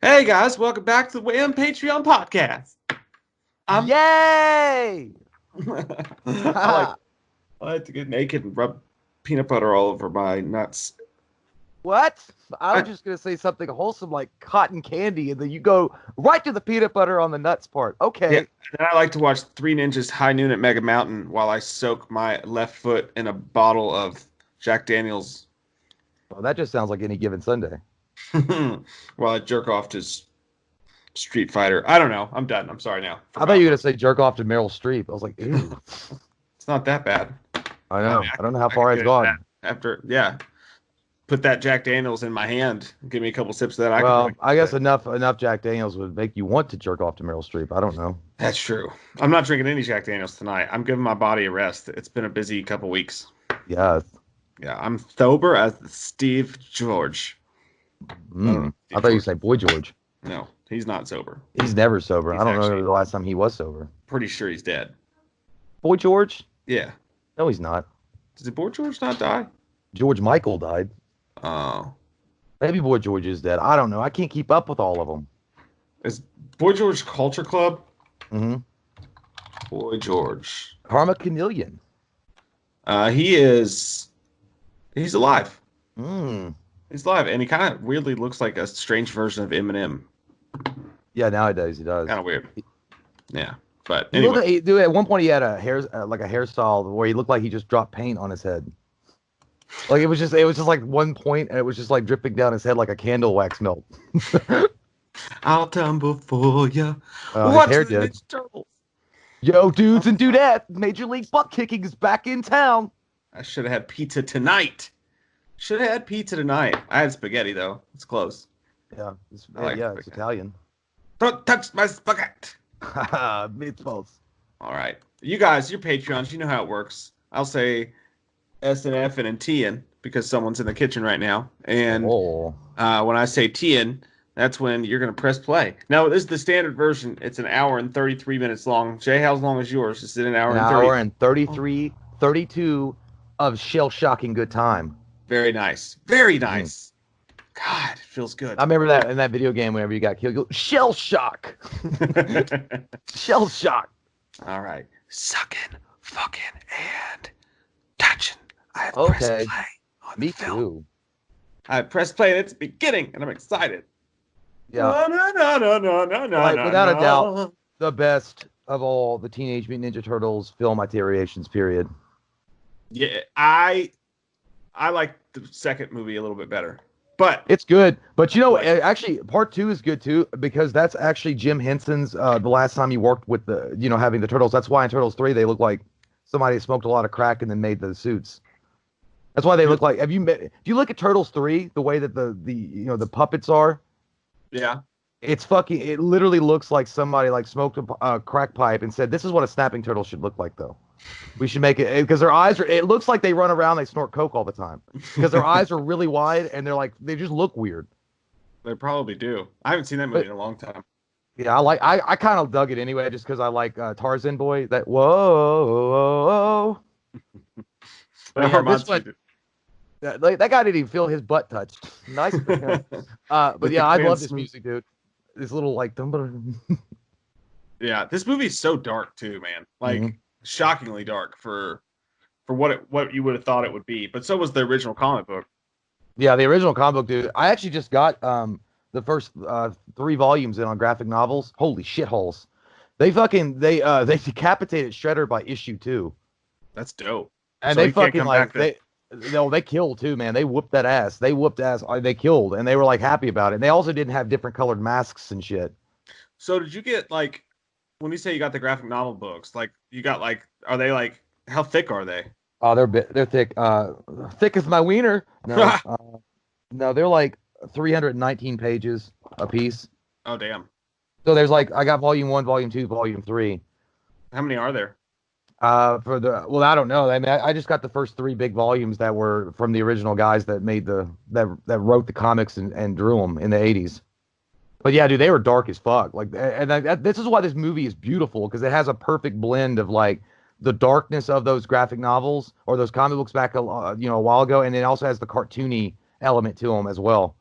Hey guys, welcome back to the Wham Patreon podcast. I'm Yay! I like I like to get naked and rub peanut butter all over my nuts. What? I was I, just gonna say something wholesome like cotton candy, and then you go right to the peanut butter on the nuts part. yeah, Okay. and I like to watch Three Ninjas High Noon at Mega Mountain while I soak my left foot in a bottle of Jack Daniels Well, that just sounds like any given Sunday. while I jerk off to Street Fighter. I don't know. I'm done. I'm sorry now. I thought you Forgot. were gonna say jerk off to Meryl Streep. I was like, ew. It's not that bad. I I mean, know. I don't know how I could far get it's into that gone. after, yeah. Put that Jack Daniels in my hand. Give me a couple sips of that. I could Well, probably. I guess enough Jack Daniels would make you want to jerk off to Meryl Streep. I don't know. That's true. I'm not drinking any Jack Daniels tonight. I'm giving my body a rest. It's been a busy couple weeks. Yeah. Yeah, I'm sober as Steve George. I don't know. I Steve thought you George. said Boy George. No, he's not sober. He's never sober. He's I don't actually know the last time he was sober. pretty sure he's dead. Boy George? Yeah. No, he's not. Did Boy George not die? George Michael died. Oh. Maybe Boy George is dead. I don't know. I can't keep up with all of them. Is Boy George Culture Club? Mm-hmm. Boy George. Karma Chameleon. He's alive. Mm. He's alive, and he kind of weirdly looks like a strange version of Eminem. Yeah, nowadays he does. Kind of weird. Yeah, but He looked anyway. dude, at one point he had a like a hairstyle where he looked like he just dropped paint on his head. Like it was just like one point and it was just like dripping down his head like a candle wax melt. I'll tumble for you. His What's hair the did. Ninja Turtles? Yo, dudes and dudettes, Major League Butt Kicking is back in town. I should have had pizza tonight. Should have had pizza tonight. I had spaghetti though. It's close. Yeah, it's, I like it's spaghetti. Italian. Don't touch my spaghetti. Meatballs. All right, you guys, your Patreons, you know how it works. I'll say S and F and T-in because someone's in the kitchen right now, and Oh. when I say T-in, that's when you're going to press play. Now, this is the standard version. It's an hour and 33 minutes long. Jay, how long is yours? Is it an hour An and 30? hour and 33, 32 of shell-shocking good time. Very nice. Very nice. God, it feels good. I remember that in that video game whenever you got killed, you go, shell shock. Shell shock. All right. Sucking, fucking, and touching. I have Okay. pressed play on Me the film. too. I pressed play at its beginning, and I'm excited. Yeah. No, Like, without a doubt, the best of all the Teenage Mutant Ninja Turtles film iterations, period. Yeah, I like the second movie a little bit better. But It's good. But, actually, part 2 is good, too, because that's actually Jim Henson's, the last time he worked with having the Turtles. That's why in Turtles 3, they look like somebody smoked a lot of crack and then made the suits. That's why they look like, if you look at Turtles 3, the way that the puppets are, yeah, it literally looks like somebody like smoked a crack pipe and said, this is what a snapping turtle should look like, though. We should make it, because their eyes it looks like they run around, they snort coke all the time. Because their eyes are really wide and they just look weird. they probably do. I haven't seen that movie in a long time. Yeah, I kind of dug it anyway, just because I like Tarzan Boy. That, whoa. But it Yeah, reminds this one- me That guy didn't even feel his butt touched. Nice for him. But With yeah, the I clean love this smooth- music, dude. This little like Yeah, this movie's so dark too, man. Like Mhm. shockingly dark for what you would have thought it would be. But so was the original comic book. Yeah, the original comic book, dude. I actually just got the first 3 volumes in on graphic novels. Holy shitholes. They decapitated Shredder by issue 2. That's dope. And So they he can't fucking come like back they killed too, man. They whooped that ass. They whooped ass. They killed, and they were like happy about it. And they also didn't have different colored masks and shit. So did you get like when you say you got the graphic novel books, like you got like are they like how thick are they? Oh, they're thick. Thick as my wiener. No, no, they're like 319 pages a piece. Oh damn. So there's like I got volume 1, volume 2, volume 3. How many are there? I don't know. I mean, I just got the first 3 big volumes that were from the original guys that made that wrote the comics and drew them in the 80s. But yeah, dude, they were dark as fuck. Like, and this is why this movie is beautiful, because it has a perfect blend of like the darkness of those graphic novels or those comic books back a while ago, and it also has the cartoony element to them as well.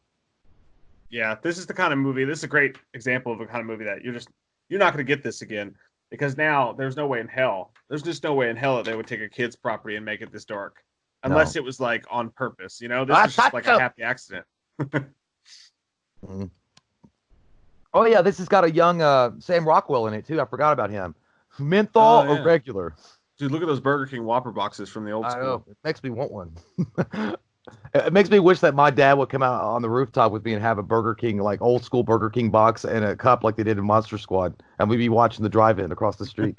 Yeah, this is the kind of movie. This is a great example of a kind of movie that you're not going to get this again because now there's no way in hell. There's just no way in hell that they would take a kid's property and make it this dark, No. unless it was like on purpose. You know, this was just like a happy accident. Mhm. Oh yeah, this has got a young Sam Rockwell in it too. I forgot about him. Oh Menthol or yeah, regular? dude, look at those Burger King Whopper boxes from the old I know. school. It makes me want one. It makes me wish that my dad would come out on the rooftop with me and have a Burger King, like old school Burger King box and a cup like they did in Monster Squad, and we'd be watching the drive-in across the street.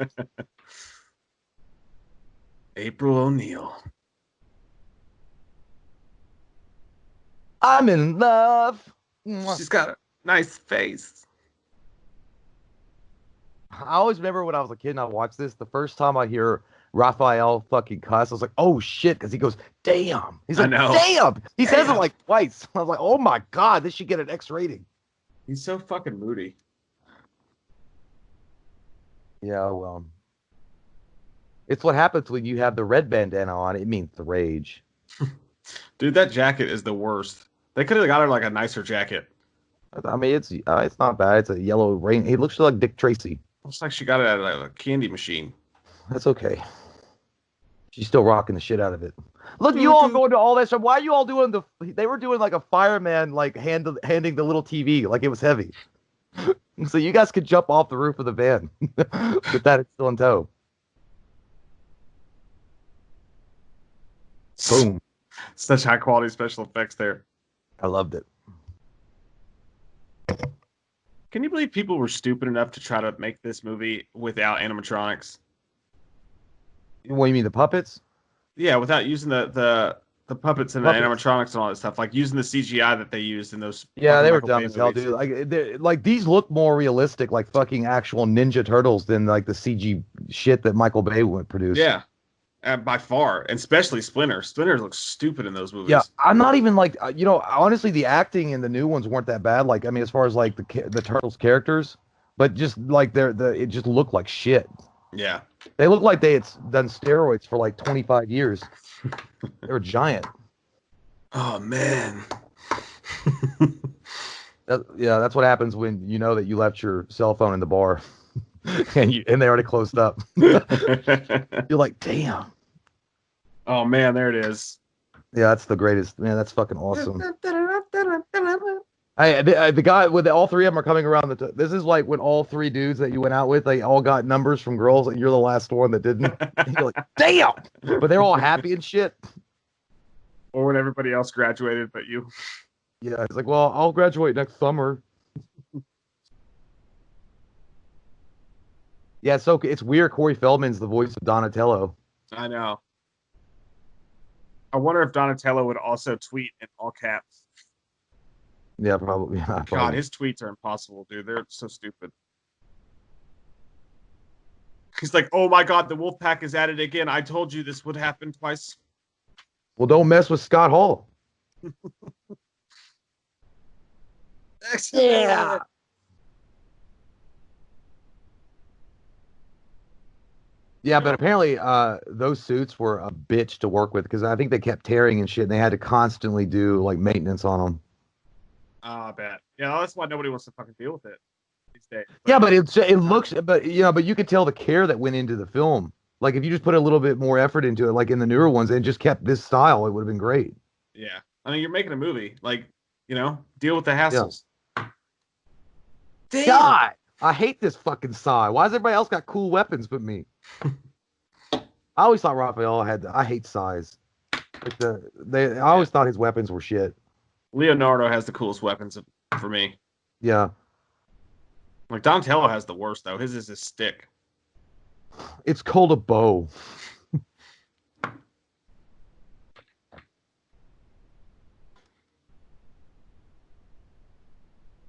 April O'Neil. I'm in love. Mwah. She's got a nice face. I always remember when I was a kid and I watched this, the first time I hear Raphael fucking cuss, I was like, oh shit, because he goes, damn. He's I like, know. damn. He says it Damn. like twice. I was like, oh my God, this should get an X rating. He's so fucking moody. Yeah, well. It's what happens when you have the red bandana on. It means the rage. Dude, that jacket is the worst. They could have got her like a nicer jacket. I mean, it's not bad. It's a yellow rain. He looks like Dick Tracy. Looks like she got it at a candy machine. That's okay. She's still rocking the shit out of it. Look, you all going to all that stuff. Why are you all doing they were doing like a fireman, like handing the little TV, like it was heavy. So you guys could jump off the roof of the van with that it's still in tow. Boom. Such high quality special effects there. I loved it. Can you believe people were stupid enough to try to make this movie without animatronics? What do you mean, the puppets? Yeah, without using the puppets and the animatronics and all that stuff, like using the CGI that they used in those. Yeah, they were Michael dumb Bay as hell, movies. dude. Like these look more realistic, like fucking actual Ninja Turtles than like the CG shit that Michael Bay would produce. Yeah, by far, and especially Splinter. Splinter looks stupid in those movies. Yeah, I'm not even like honestly, the acting in the new ones weren't that bad. Like, I mean, as far as like the Turtles characters, but just like it just looked like shit. Yeah, they look like they had done steroids for like 25 years. They were giant. Oh man. Yeah, that's what happens when you know that you left your cell phone in the bar, and they already closed up. You're like, damn. Oh man, there it is. Yeah, that's the greatest. Man, that's fucking awesome. The guy with all three of them are coming around. This is like when all three dudes that you went out with, they all got numbers from girls, and you're the last one that didn't. And you're like, damn! But they're all happy and shit. Or when everybody else graduated, but you. Yeah, it's like, well, I'll graduate next summer. Yeah, so it's weird. Corey Feldman's the voice of Donatello. I know. I wonder if Donatello would also tweet in all caps. Yeah, probably. Yeah, probably. God, his tweets are impossible, dude. They're so stupid. He's like, oh my God, the wolf pack is at it again. I told you this would happen twice. Well, don't mess with Scott Hall. Yeah. Yeah, but apparently those suits were a bitch to work with because I think they kept tearing and shit, and they had to constantly do like maintenance on them. I bet. Yeah, that's why nobody wants to fucking deal with it these days. Yeah, but it looks, but you could tell the care that went into the film. Like if you just put a little bit more effort into it, like in the newer ones, and just kept this style, it would have been great. Yeah, I mean, you're making a movie, like, deal with the hassles. Damn. God, I hate this fucking Psy. Why has everybody else got cool weapons but me? I always thought Raphael I hate Psys. I always thought his weapons were shit. Leonardo has the coolest weapons for me. Yeah. Like Donatello has the worst though. His is a stick. It's called a bow.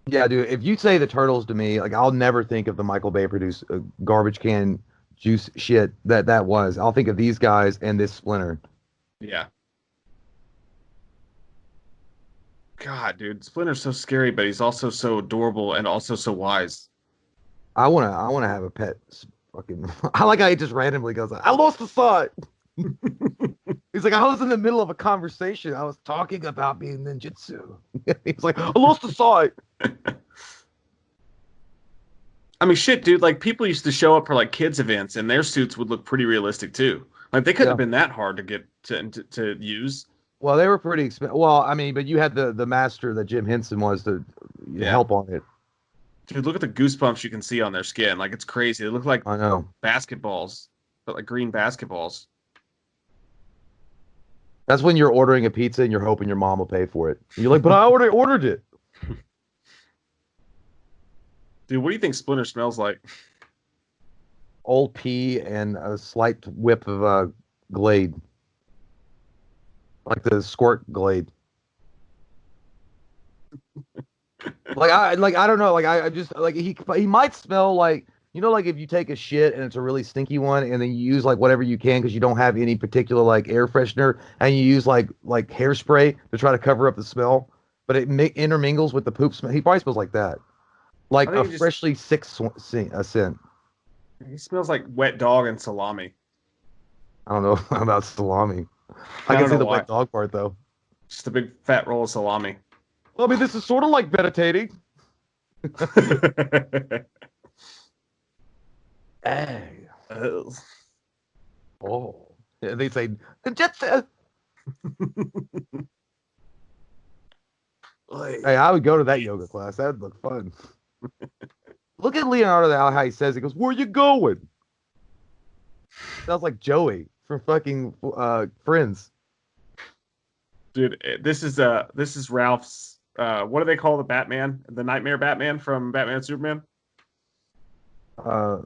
Yeah, dude. If you say the Turtles to me, like I'll never think of the Michael Bay produced garbage can juice shit that was. I'll think of these guys and this Splinter. Yeah. God, dude, Splinter's so scary, but he's also so adorable and also so wise. I wanna have a pet. Fucking. I like how he just randomly goes, "I lost the sight." He's like, I was in the middle of a conversation. I was talking about being ninjutsu. He's like, I lost the sight. I mean, shit, dude. Like people used to show up for like kids events, and their suits would look pretty realistic too. Like they couldn't Yeah. have been that hard to get to use. Well, they were pretty expensive. Well, I mean, but you had the master that Jim Henson was to Yeah, help on it. dude. Look at the goosebumps you can see on their skin. Like it's crazy. They look like I know. basketballs, but like green basketballs. That's when you're ordering a pizza and you're hoping your mom will pay for it. And you're like, but I already ordered it. Dude, what do you think Splinter smells like? Old pea and a slight whip of Glade, like the squirt Glade. I don't know. I just like he might smell like, you know, like if you take a shit and it's a really stinky one and then you use like whatever you can because you don't have any particular like air freshener and you use like hairspray to try to cover up the smell, but it intermingles with the poop smell. He probably smells like that, like I a think he freshly sick scent. he smells like wet dog and salami. I don't know about salami. I I can don't see know the why. wet dog part though. Just a big fat roll of salami. Well, I mean, this is sort of like meditating. Hey. Ugh. Oh. Yeah, they say ninjutsu. Hey, I would go to that yoga class. That'd look fun. Look at Leonardo how he says it. He goes, "Where you going?" Sounds like Joey from fucking Friends. Dude, this is Ralph's what do they call the Batman? The Nightmare Batman from Batman and Superman? Uh,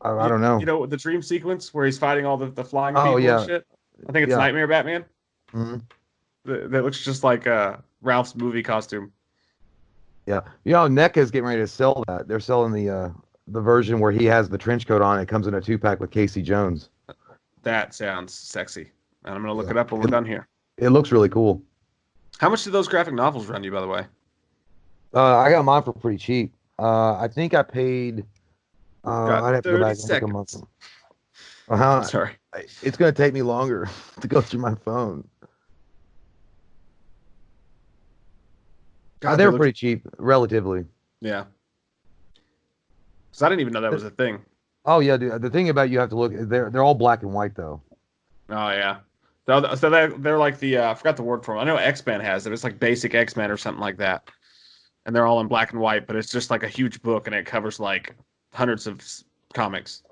I don't know. You know the dream sequence where he's fighting all the flying Oh people and yeah, shit? I think it's yeah. Nightmare Batman. Mhm. That looks just like Ralph's movie costume. Yeah. You know, NECA's getting ready to sell that. They're selling the version where he has the trench coat on. It comes in a 2-pack with Casey Jones. That sounds sexy. And I'm gonna look Yeah. it up when we're done here. It looks really cool. How much did those graphic novels run you, by the way? I got mine for pretty cheap. I think I paid. Got I'd have to go 30 back and look a month. seconds. Uh-huh. Sorry. It's gonna take me longer to go through my phone. God, They they were look, pretty cheap, relatively. yeah. Because I didn't even know that was a thing. Oh yeah, dude. The thing about you have to look, they're all black and white though. Oh yeah. So they're like the I forgot the word for them. I know X-Men has it. It's like basic X-Men or something like that. And they're all in black and white, but it's just like a huge book and it covers like hundreds of comics.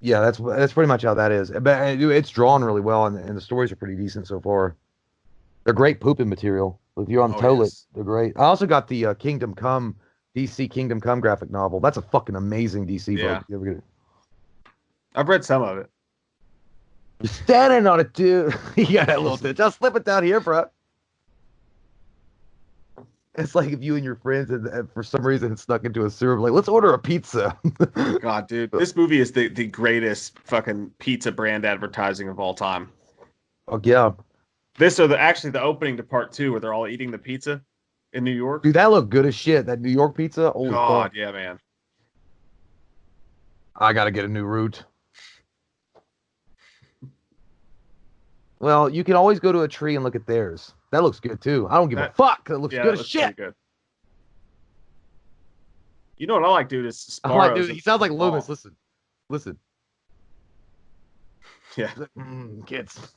Yeah, that's pretty much how that is. But dude, it's drawn really well, and the stories are pretty decent so far. They're great pooping material. If you're on the Oh toilet, yes. they're great. I also got the Kingdom Come DC Kingdom Come graphic novel. That's a fucking amazing DC Yeah. book. You ever get it? I've read some of it. You're standing on it, dude. You got that little bit. Just slip it down here, bro. It's like if you and your friends and for some reason snuck into a sewer, like, let's order a pizza. God, dude. This movie is the greatest fucking pizza brand advertising of all time. Oh yeah, This or actually the opening to part two where they're all eating the pizza in New York. dude, that looked good as shit. That New York pizza. Holy God, fuck! yeah, man. I gotta get a new route. Well, you can always go to a tree and look at theirs. That looks good too. I don't give a That- fuck. That looks Yeah, good that as looks shit. pretty good. You know what I like, dude? Is I'm like, Sparrow's dude, he sounds like Oh, Loomis. Listen. Yeah. He's like, kids.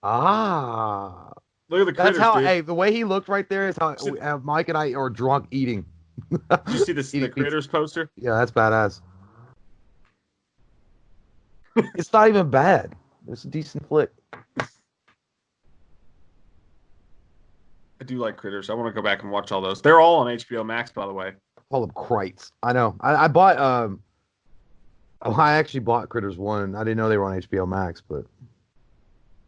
Ah, Look at the that's critters, how. dude. Hey, the way he looked right there is how Mike and I are drunk eating. Did you see this the Eating pizza. critters poster? Yeah, that's badass. It's not even bad. It's a decent flick. I do like critters. I want to go back and watch all those. They're all on HBO Max, by the way. Call them Krites. I know. I bought I actually bought Critters 1. I didn't know they were on HBO Max, but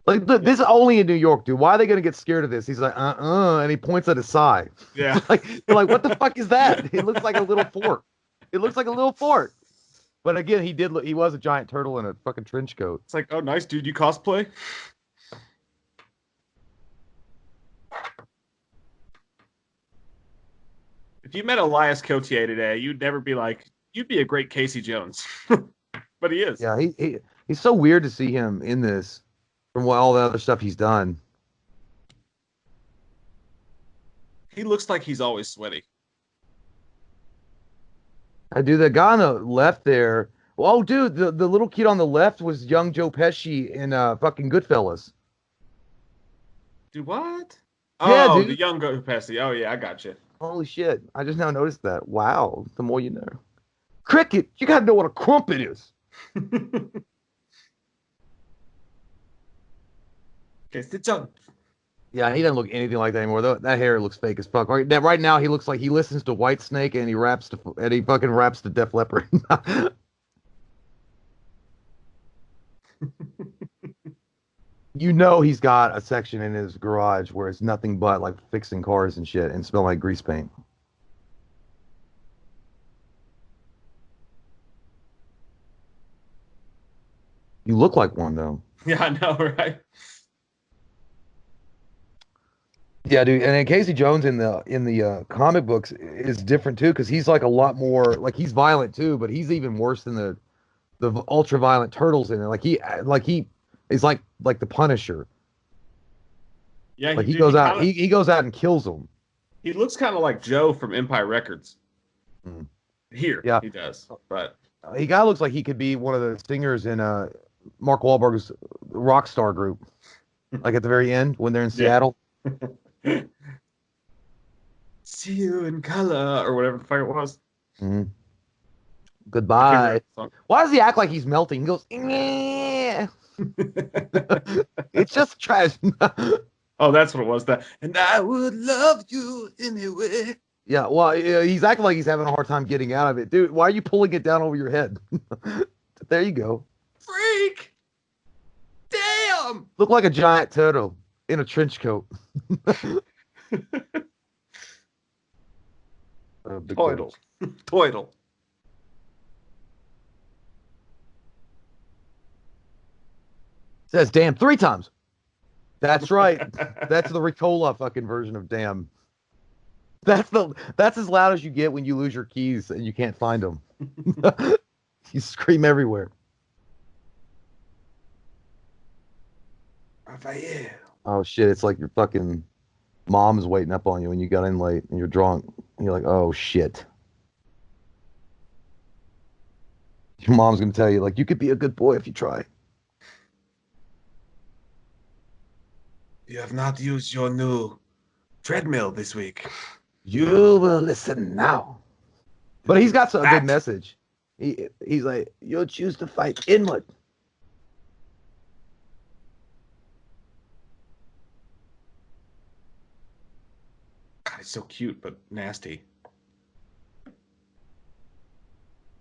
like this is only in New York, dude. Why are they gonna get scared of this? He's like, and he points at his side. Yeah. Like you're like, what the fuck is that? It looks like a little fort. It looks like a little fort. But again, he was a giant turtle in a fucking trench coat. It's like, oh, nice, dude. You cosplay? If you met Elias Cotier today, you'd never be like, you'd be a great Casey Jones. But he is. Yeah, he's He's so weird to see him in this from all the other stuff he's done. He looks like he's always sweaty. I do. The guy on the left there. Oh, dude, the little kid on the left was young Joe Pesci in fucking Goodfellas. Do what? Yeah, Oh, the dude. young Pesci. Oh yeah, I got you. Holy shit. I just now noticed that. Wow. The more you know. Cricket, you gotta know what a crumpet is. Okay, sit down. Yeah, he doesn't look anything like that anymore. That hair looks fake as fuck. Right now, he looks like he listens to Whitesnake and he fucking raps to Def Leppard. You know he's got a section in his garage where it's nothing but like fixing cars and shit and smell like grease paint. You look like one though. Yeah, I know, right? Yeah, dude. And then Casey Jones in the comic books is different too because he's like a lot more like he's violent too, but he's even worse than the ultra violent turtles in it. He is like the Punisher. Yeah, Like he dude, goes out he goes out and kills them. he looks kind of like Joe from Empire Records. Mm. Here, Yeah, he does. But he kind of looks like he could be one of the singers in Mark Wahlberg's rock star group. Like at the very end when they're in yeah. Seattle. See you in color or whatever the fuck it was. Mm. I can't Goodbye. remember the song. Why does he act like he's melting? He goes, "Nyeh." It's just trash. Oh, that's what it was. That and I would love you anyway. Yeah, well, yeah, he's acting like he's having a hard time getting out of it. Dude, why are you pulling it down over your head? There you go. Freak! Damn! Look like a giant turtle in a trench coat. Big Toidle. Toidle. Says damn 3 times. That's right. That's the Ricola fucking version of damn. That's as loud as you get when you lose your keys and you can't find them. You scream everywhere. Raphael. Oh shit, it's like your fucking mom's waiting up on you when you got in late and you're drunk. And you're like, oh shit. Your mom's gonna tell you, like, you could be a good boy if you try. You have not used your new treadmill this week. You will listen now. But he's got a good message. He's like, you'll choose to fight inward. God, he's so cute but nasty.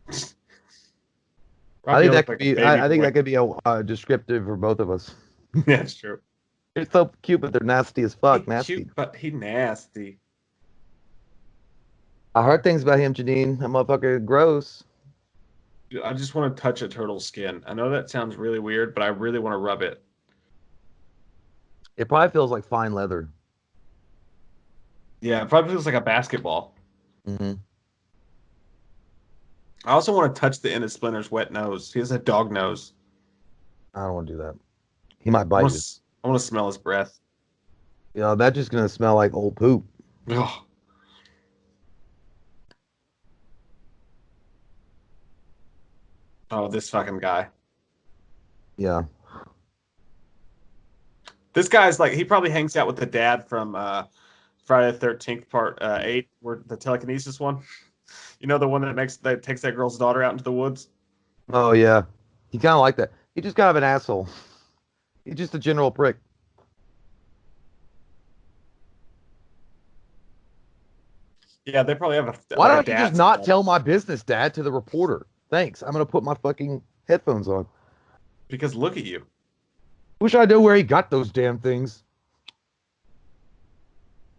I think Raphael that looked could like a be. baby I think boy. that could be a descriptive for both of us. Yeah, it's true. They're so cute, but they're nasty as fuck. He Nasty. cute, but he nasty. I heard things about him, Janine. That motherfucker gross. Dude, I just want to touch a turtle's skin. I know that sounds really weird, but I really want to rub it. It probably feels like fine leather. Yeah, it probably feels like a basketball. Mm-hmm. I also want to touch the end of Splinter's wet nose. He has a dog nose. I don't want to do that. He might I bite want, you. to, I want to smell his breath. You know, that's just gonna smell like old poop. Ugh. Oh, this fucking guy. Yeah. This guy's like, he probably hangs out with the dad from Friday the 13th, part 8, where the telekinesis one. You know, the one that takes that girl's daughter out into the woods? Oh yeah. He kind of like that. He's just kind of an asshole. He's just a general prick. Yeah, they probably have Why like don't you just not tell my business, Dad, to the reporter? Thanks. I'm gonna put my fucking headphones on. Because look at you. Wish I knew where he got those damn things.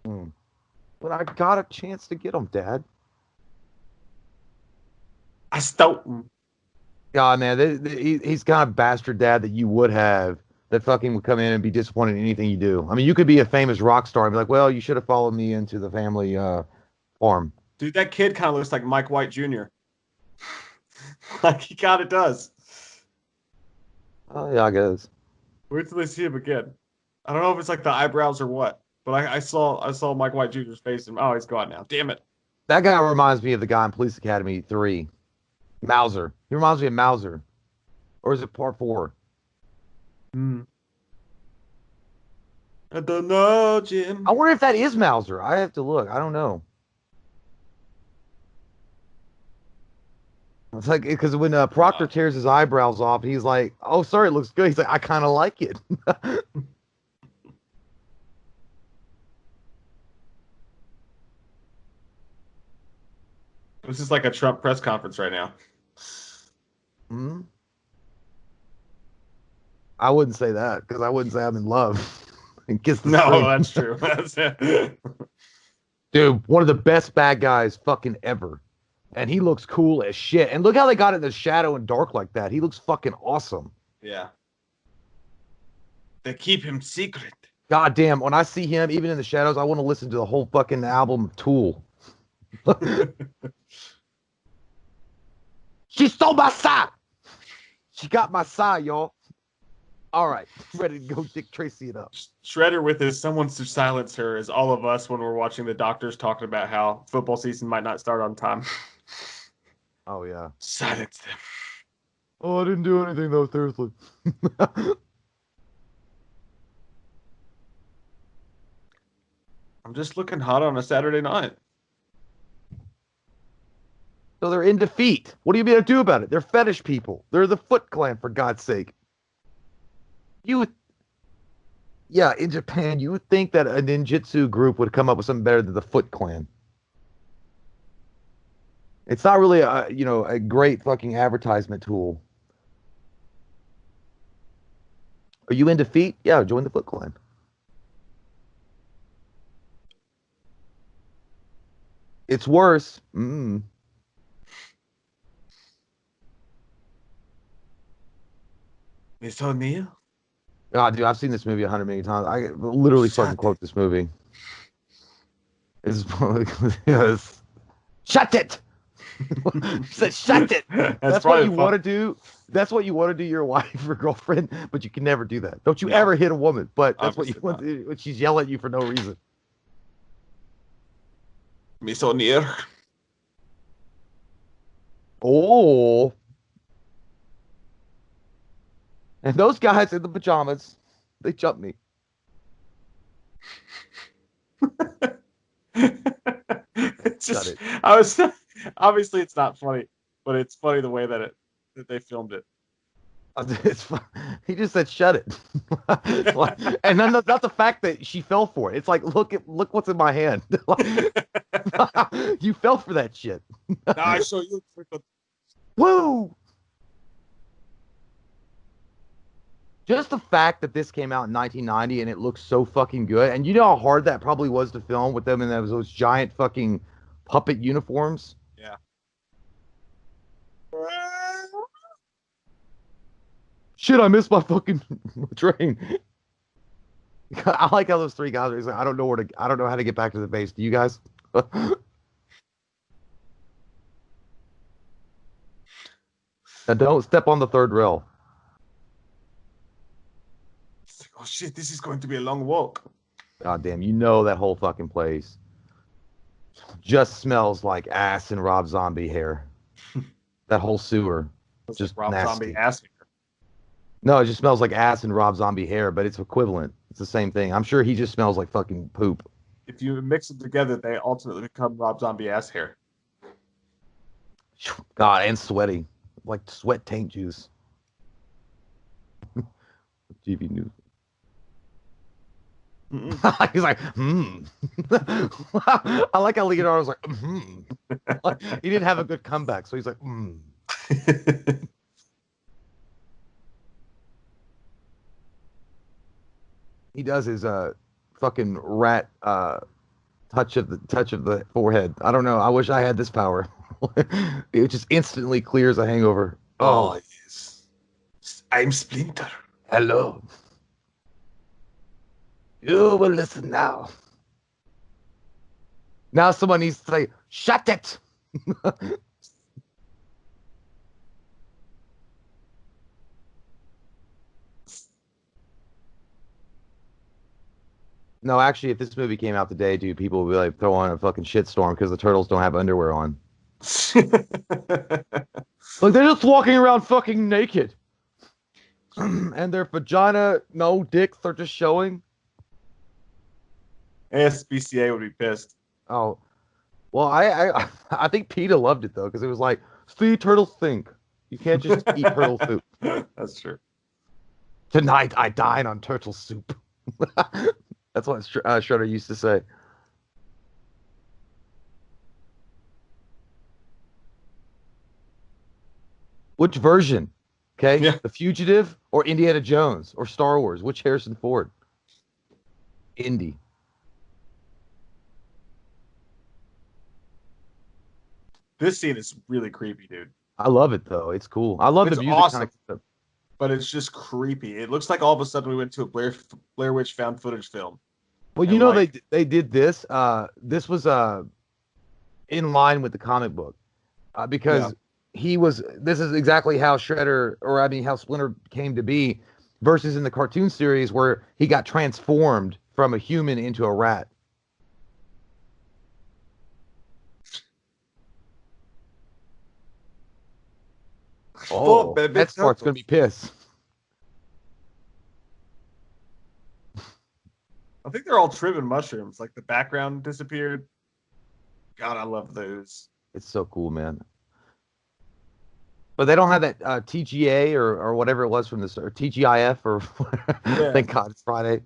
But I got a chance to get them, Dad. I stole him. God, man, he's kind of bastard dad that you would have that fucking would come in and be disappointed in anything you do. I mean, you could be a famous rock star and be like, well, you should have followed me into the family farm. Dude, that kid kind of looks like Mike White Jr. Like, he kind of does. Oh yeah, I guess. Wait till they see him again. I don't know if it's like the eyebrows or what, but I saw Mike White Jr.'s face and oh, he's gone now. Damn it. That guy reminds me of the guy in Police Academy 3, Mauser. He reminds me of Mauser. Or is it part 4? Hmm. I don't know, I Jim. wonder if that is Mauser. I have to look. I don't know. It's like because when Proctor No. tears his eyebrows off, he's like, "Oh, sorry, it looks good." He's like, "I kind of like it." This is like a Trump press conference right now. Hmm? I wouldn't say that because I wouldn't say I'm in love and kiss the No, screen. that's true. That's it. Dude, one of the best bad guys fucking ever. And he looks cool as shit. And look how they got it in the shadow and dark like that. He looks fucking awesome. Yeah. They keep him secret. God damn, when I see him, even in the shadows, I want to listen to the whole fucking album of Tool. She stole my side. She got my side, y'all. All right, ready to go Dick Tracy it up. Shredder with his "Someone to silence her" is all of us when we're watching the doctors talking about how football season might not start on time. Oh, yeah. Silence them. Oh, I didn't do anything, though, seriously. I'm just looking hot on a Saturday night. So they're in defeat. What are you going to do about it? They're fetish people. They're the Foot Clan, for God's sake. You would, yeah, in Japan, you would think that a ninjutsu group would come up with something better than the Foot Clan. It's not really a great fucking advertisement tool. Are you in defeat? Yeah, join the Foot Clan. It's worse. Miss O'Neill, God, dude, I've seen this movie 100 million times. I literally fucking shut it. quote this movie. It's yes. Shut it. She said, "Shut it." That's That's what probably you fun. want to do. That's what you want to do to your wife or girlfriend, but you can never do that. Don't you No, ever hit a woman, but that's what you obviously want not. to do when she's yelling at you for no reason. Miss O'Neill. Oh, and those guys in the pajamas, they jumped me. It's Shut just it. I was obviously it's not funny, but it's funny the way that they filmed it. It's fun. He just said, "Shut it," and then not the fact that she fell for it. It's like, look what's in my hand. You fell for that shit. Now I show you. Woo! Just the fact that this came out in 1990 and it looks so fucking good, and you know how hard that probably was to film with them in those giant fucking puppet uniforms. Yeah. Shit, I missed my fucking train. I like how those three guys are. He's like, I don't know how to get back to the base. Do you guys? Now don't step on the third rail. It's like, oh shit, this is going to be a long walk. God damn, you know that whole fucking place just smells like ass and Rob Zombie hair. That whole sewer, It's like just Rob Zombie nasty. asked me. No, it just smells like ass and Rob Zombie hair, but it's equivalent. It's the same thing. I'm sure he just smells like fucking poop. If you mix them together, they ultimately become Rob Zombie ass hair. God, and sweaty, like sweat taint juice. TV News. He's like, I like how Leonardo's like, he didn't have a good comeback, so he's like, He does his fucking rat touch of the forehead. I don't know. I wish I had this power. It just instantly clears a hangover. Oh Oh, yes, I'm Splinter. hello. You will listen now. Now someone needs to say, shut it. No, actually, if this movie came out today, dude, people would be like throwing a fucking shitstorm because the turtles don't have underwear on. Like they're just walking around fucking naked, and their vagina, no dicks, are just showing. ASPCA would be pissed. Oh, well, I think PETA loved it though because it was like, see, turtles think. You can't just eat turtle soup. That's true. Tonight I dine on turtle soup. That's what Shredder used to say. Which version? Okay, Yeah. The Fugitive or Indiana Jones or Star Wars? Which Harrison Ford? Indy. This scene is really creepy, dude. I love it though. It's cool. I love the It's music kind awesome, of. but it's just creepy. It looks like all of a sudden we went to a Blair Witch found footage film. Well, you And know like, they did this. This was in line with the comic book yeah. because he was. This is exactly how Shredder, or I mean, how Splinter came to be, versus in the cartoon series where he got transformed from a human into a rat. Oh, Oh, baby, that part's gonna be piss. I think they're all tripping mushrooms. Like the background disappeared. God, I love those. It's so cool, man. But they don't have that TGA or whatever it was from this, or TGIF or Yeah. thank God it's Friday.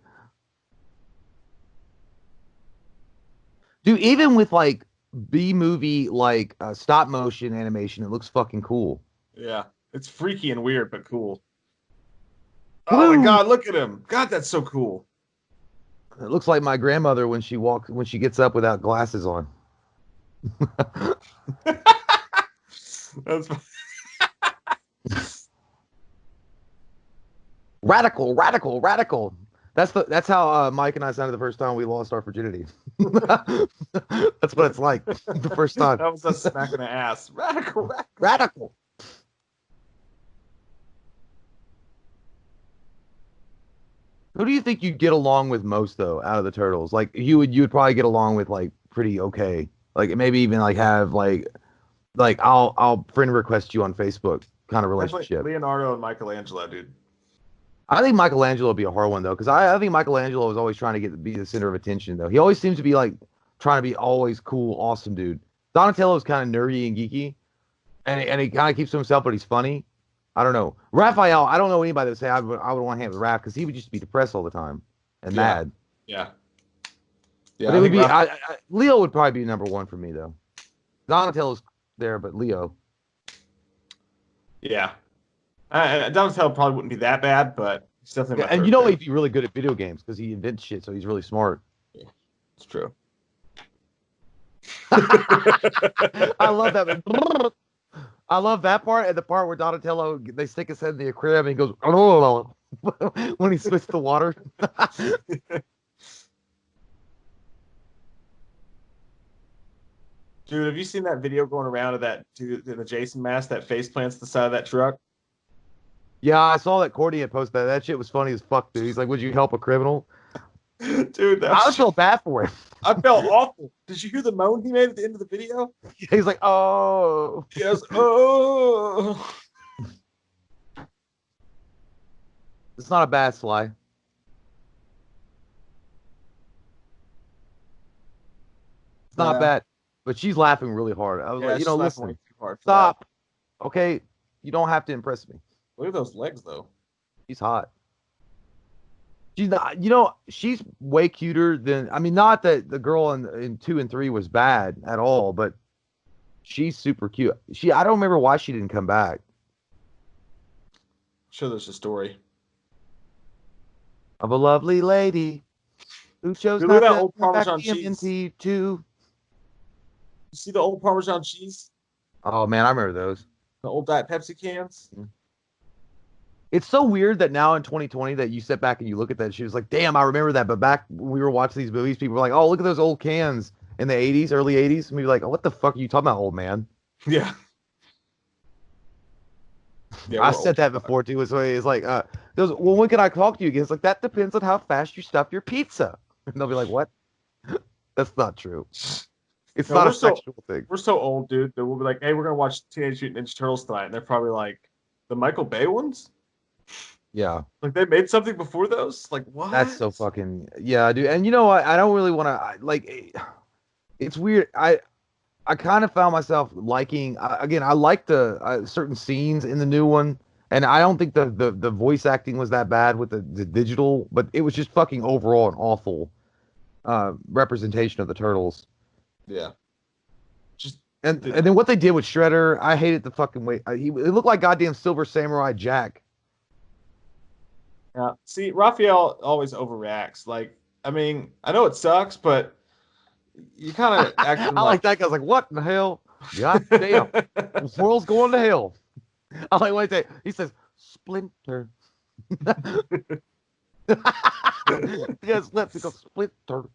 Dude, even with like B movie like stop motion animation, it looks fucking cool. Yeah. It's freaky and weird, but cool. Oh my Woo! God, look at him. God, that's so cool. It looks like my grandmother when she gets up without glasses on. That's Radical, radical, radical. That's how Mike and I sounded the first time we lost our virginity. That's what it's like the first time. that was us smacking the ass. Radical, radical. Radical. Who do you think you'd get along with most though, out of the turtles? Like you would probably get along with like pretty okay. Like maybe even like have like I'll friend request you on Facebook kind of Definitely relationship. Leonardo and Michelangelo, dude. I think Michelangelo would be a hard one though, because I think Michelangelo is always trying to be the center of attention though. He always seems to be like trying to be always cool, awesome dude. Donatello is kind of nerdy and geeky, and he kind of keeps to himself, but he's funny. I don't know. Raphael, I don't know anybody that would say I would want to hang with Raph because he would just be depressed all the time and Yeah. mad. Yeah. Yeah. But I it would think be Raph, Leo would probably be number one for me though. Donatello's there, but Leo. yeah. Donatello probably wouldn't be that bad, but he's definitely Yeah, my and you third know favorite. he'd be really good at video games because he invents shit, so he's really smart. It's true. I love that. I love that part and the part where Donatello they stick his head in the aquarium and he goes oh when he switched the water. Dude, have you seen that video going around of that dude in the Jason mask that face plants the side of that truck? Yeah, I saw that Cordy had posted that. That shit was funny as fuck, dude. He's like, "Would you help a criminal?" Dude, that I was was so bad for him. I felt awful. Did you hear the moan he made at the end of the video? He's like, "Oh, Yes. Oh. it's not a bad Sly. It's not Yeah. bad." But she's laughing really hard. I was Yeah, like, she's laughing way listen, too hard for that. stop. Okay, you don't have to impress me. Look at those legs, though. She's hot. She's not, she's way cuter than, I mean, not that the girl in 2 and 3 was bad at all, but she's super cute. I don't remember why she didn't come back. I'm sure there's a story. Of a lovely lady who chose Dude, look not at that to old come back Parmesan to cheese. MNT too. You see the old Parmesan cheese? Oh man, I remember those. The old Diet Pepsi cans? It's so weird that now in 2020 that you sit back and you look at that shit, it's like, damn, I remember that. But back when we were watching these movies, people were like, oh, look at those old cans in the 80s, early 80s. And we were like, oh, what the fuck are you talking about, old man? Yeah. Yeah, I we're said old. that before too. It's like, well, when can I talk to you again? It's like, that depends on how fast you stuff your pizza. And they'll be like, "What? That's not true. It's No, not a sexual thing." we're so old, dude, that we'll be like, hey, we're gonna watch Teenage Mutant Ninja Turtles tonight, and they're probably like, the Michael Bay ones? Yeah, Like they made something before those? Like that's what? so fucking yeah, dude. And you know what? I don't really want to like. It's weird. I kind of found myself liking again. I liked the certain scenes in the new one, and I don't think the voice acting was that bad with the digital, but it was just fucking overall an awful representation of the turtles. Yeah. Just And then what they did with Shredder, I hated the fucking way it looked like goddamn Silver Samurai Jack. yeah. See, Raphael always overreacts. Like, I mean, I know it sucks, but you kind of acting I like like that guy. I was like, what in the hell? God damn, the world's going to hell. I like what he says, Splinter. Yes, let's go Splinter.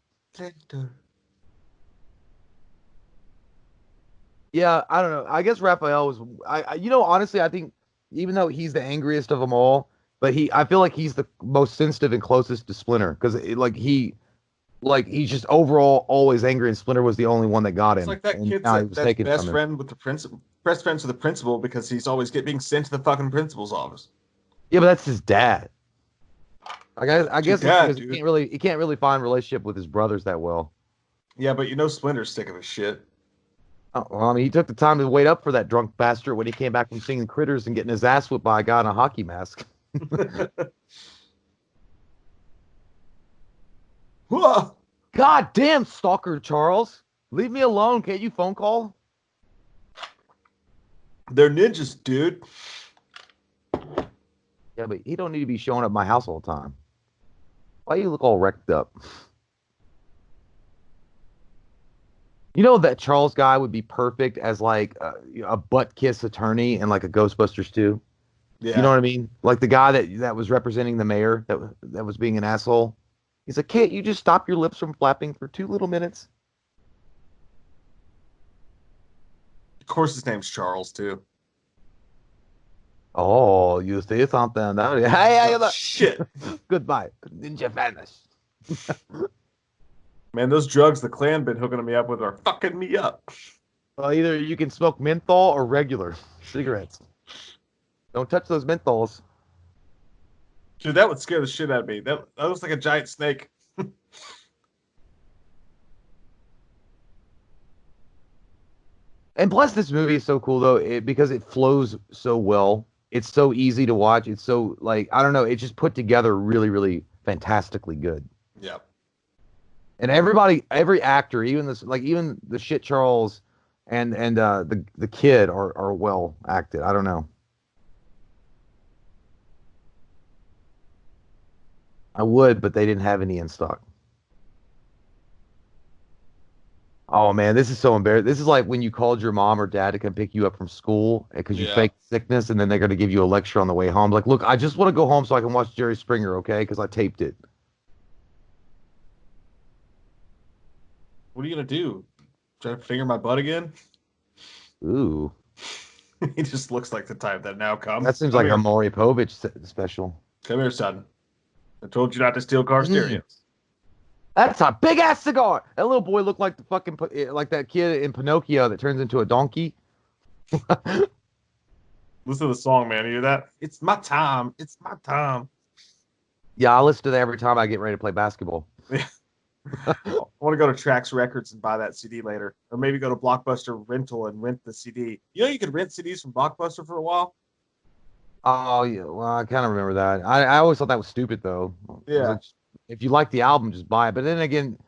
Yeah, I don't know. I guess Raphael was honestly I think even though he's the angriest of them all, but I feel like he's the most sensitive and closest to Splinter because he's just overall always angry and Splinter was the only one that got it's him like that and kid's now he was that's taken best from him. friend with the principal, best friends with the principal because he's always being sent to the fucking principal's office. Yeah, but that's his dad. I It's your guess it's dad, because dude. he can't really find a relationship with his brothers that well. Yeah, but you know Splinter's sick of his shit. Well, I mean, he took the time to wait up for that drunk bastard when he came back from singing Critters and getting his ass whipped by a guy in a hockey mask. Whoa! God damn, Stalker Charles. Leave me alone. Can't you phone call? They're ninjas, dude. Yeah, but he don't need to be showing up at my house all the time. Why you look all wrecked up? You know that Charles guy would be perfect as like a butt kiss attorney and like a Ghostbusters too. You know Yeah. what I mean? Like the guy that was representing the mayor that was being an asshole. He's like, can't you just stop your lips from flapping for 2 little minutes? Of course his name's Charles, too. Oh, you say something. Hey, Oh, shit. goodbye. Ninja vanish. Man, those drugs the clan been hooking me up with are fucking me up. Well, either you can smoke menthol or regular cigarettes. Don't touch those menthols. Dude, that would scare the shit out of me. That looks like a giant snake. And plus, this movie is so cool though, because it flows so well. It's so easy to watch. It's so like I don't know. It's just put together really, really fantastically good. Yeah. And everybody, every actor, even the shit Charles and the kid are well acted. I don't know. I would, but they didn't have any in stock. Oh man, this is so embarrassing. This is like when you called your mom or dad to come pick you up from school because you Yeah. faked sickness, and then they're going to give you a lecture on the way home. Like, look, I just want to go home so I can watch Jerry Springer, okay? Because I taped it. What are you gonna do? Try to finger my butt again? Ooh, He just looks like the type that now that seems come like a here. Maury Povich special. Come here, son. I told you not to steal car Mm, stereos. that's a big ass cigar. That little boy looked like the fucking like that kid in Pinocchio that turns into a donkey. Listen to the song, man. You hear that? It's my time. It's my time. Yeah, I listen to that every time I get ready to play basketball. I want to go to Trax Records and buy that CD later, or maybe go to Blockbuster Rental and rent the CD. You know, you could rent CDs from Blockbuster for a while. Oh yeah, well I kind of remember that. I always thought that was stupid though. I was Yeah, like, if you like the album, just buy it. But then again,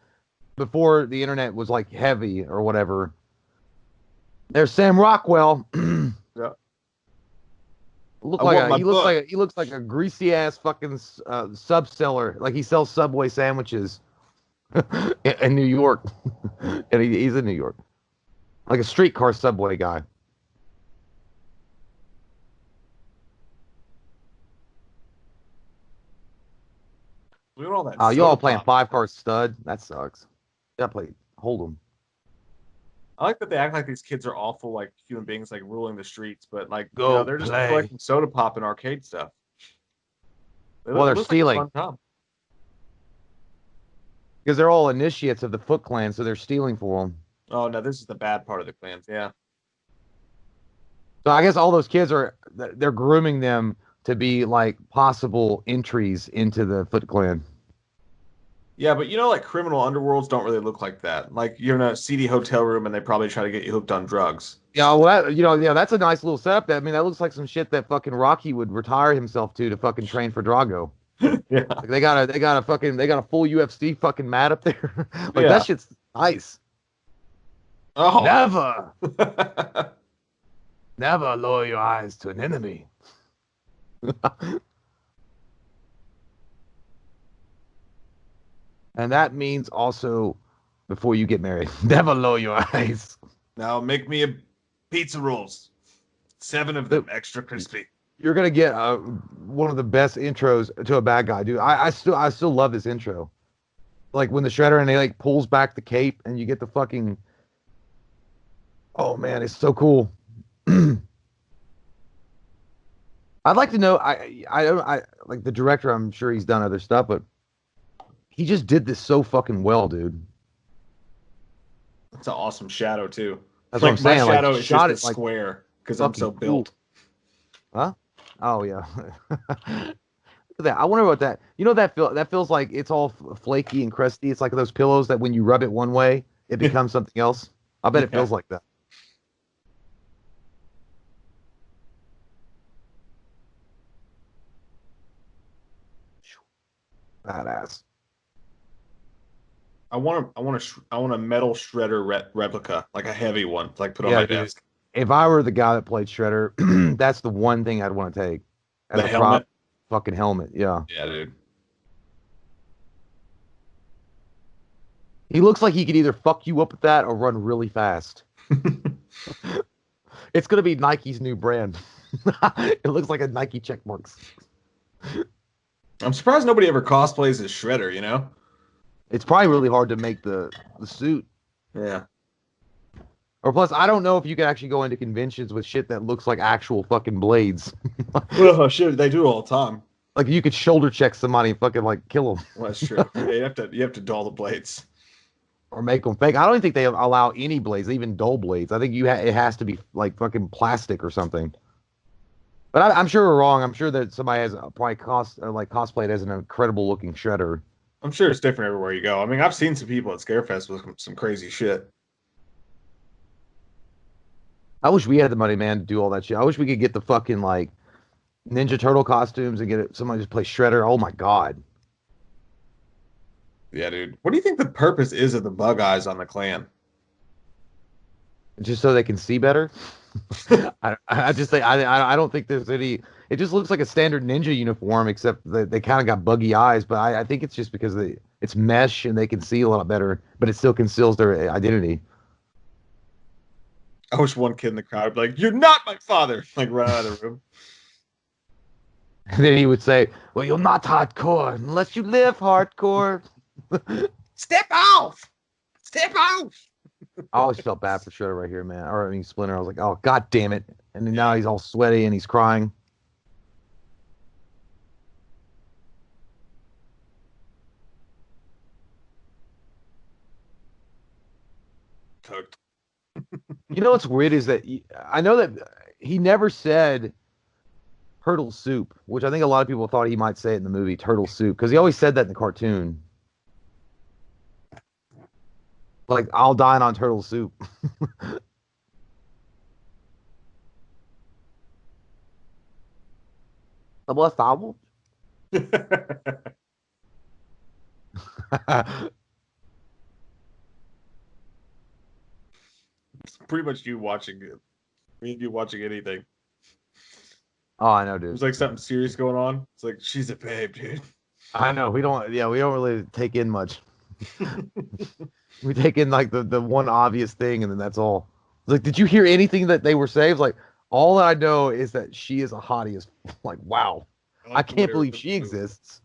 before the internet was like heavy or whatever, there's Sam Rockwell. yeah. Look I like want my book. he looks like a greasy ass fucking sub seller. Like he sells Subway sandwiches in New York, and he's in New York, like a streetcar Subway guy. Look at all that Oh, you soda all playing pop. 5 car stud? That sucks. You gotta play Hold'em. I like that they act like these kids are awful, like human beings, like ruling the streets, but like Go they're just play. collecting soda pop and arcade stuff. Well, It they're looks like a stealing. fun time. because they're all initiates of the Foot Clan, so they're stealing for them. Oh no, this is the bad part of the clans. Yeah. So I guess all those kids are they're grooming them to be like possible entries into the Foot Clan. Yeah, but like criminal underworlds don't really look like that. Like you're in a seedy hotel room and they probably try to get you hooked on drugs. Yeah, well, yeah, that's a nice little setup. I mean, that looks like some shit that fucking Rocky would retire himself to fucking train for Drago. Yeah. Like they got a full UFC fucking mat up there. Like that Yeah. shit's nice. Oh. Never, never lower your eyes to an enemy. And that means also before you get married, never lower your eyes. Now make me a pizza rolls. 7 of them, extra crispy. You're gonna get one of the best intros to a bad guy, dude. I still love this intro. Like when the Shredder and he like pulls back the cape and you get the fucking. Oh man, it's so cool. I'd like to know. I don't. I like the director. I'm sure he's done other stuff, but he just did this so fucking well, dude. It's an awesome shadow too. That's what Like I'm my saying. Like shadow is shot just a it like square because I'm so fucking cool. built. Huh? Oh yeah. Look at that. I wonder what that. That feels like it's all flaky and crusty. It's like those pillows that when you rub it one way, it becomes something else. I bet it Yeah. feels like that. Badass. I want a metal shredder replica, like a heavy one, like put on Yeah, my dude. desk. If I were the guy that played Shredder, that's the one thing I'd want to take The as a prop helmet. fucking helmet. Yeah. Yeah, dude. He looks like he could either fuck you up with that or run really fast. It's gonna be Nike's new brand. It looks like a Nike check marks. I'm surprised nobody ever cosplays as Shredder, you know? It's probably really hard to make the suit. Yeah. Or plus, I don't know if you can actually go into conventions with shit that looks like actual fucking blades. Well, shit, they do all the time. Like you could shoulder check somebody and fucking like kill them Well, that's true. Yeah, you have to dull the blades. or make them fake. I don't think they allow any blades, even dull blades. I think it has to be like fucking plastic or something. But I'm sure we're wrong. I'm sure that somebody has probably like cosplayed as an incredible looking shredder. I'm sure it's different everywhere you go. I mean, I've seen some people at Scarefest with some crazy shit. I wish we had the money, man, to do all that shit. I wish we could get the fucking like Ninja Turtle costumes and somebody just play Shredder. Oh my God. Yeah, dude. What do you think the purpose is of the bug eyes on the clan? Just so they can see better. I just think I don't think there's any. It just looks like a standard ninja uniform, except they kind of got buggy eyes. But I think it's just because it's mesh and they can see a lot better, but it still conceals their identity. I wish one kid in the crowd would be like, "You're not my father!" Like run out of the room. And then he would say, "Well, you're not hardcore unless you live hardcore." Step off! Step off! I always felt bad for Shredder right here, man. Or I mean Splinter. I was like, "Oh God damn it!" And then now he's all sweaty and he's crying. Cooked. You know what's weird is that I know that he never said turtle soup, which I think a lot of people thought he might say it in the movie, turtle soup, because he always said that in the cartoon. Like, I'll dine on turtle soup. Double foul? It's pretty much you watching it. Me and you watching anything. Oh, I know, dude. There's like something serious going on. It's like she's a babe, dude. I know. We don't really take in much. We take in like the one obvious thing, and then that's all. It's like, did you hear anything that they were saying? It's like, all I know is that she is a hottie. Is like, wow, I can't believe she exists.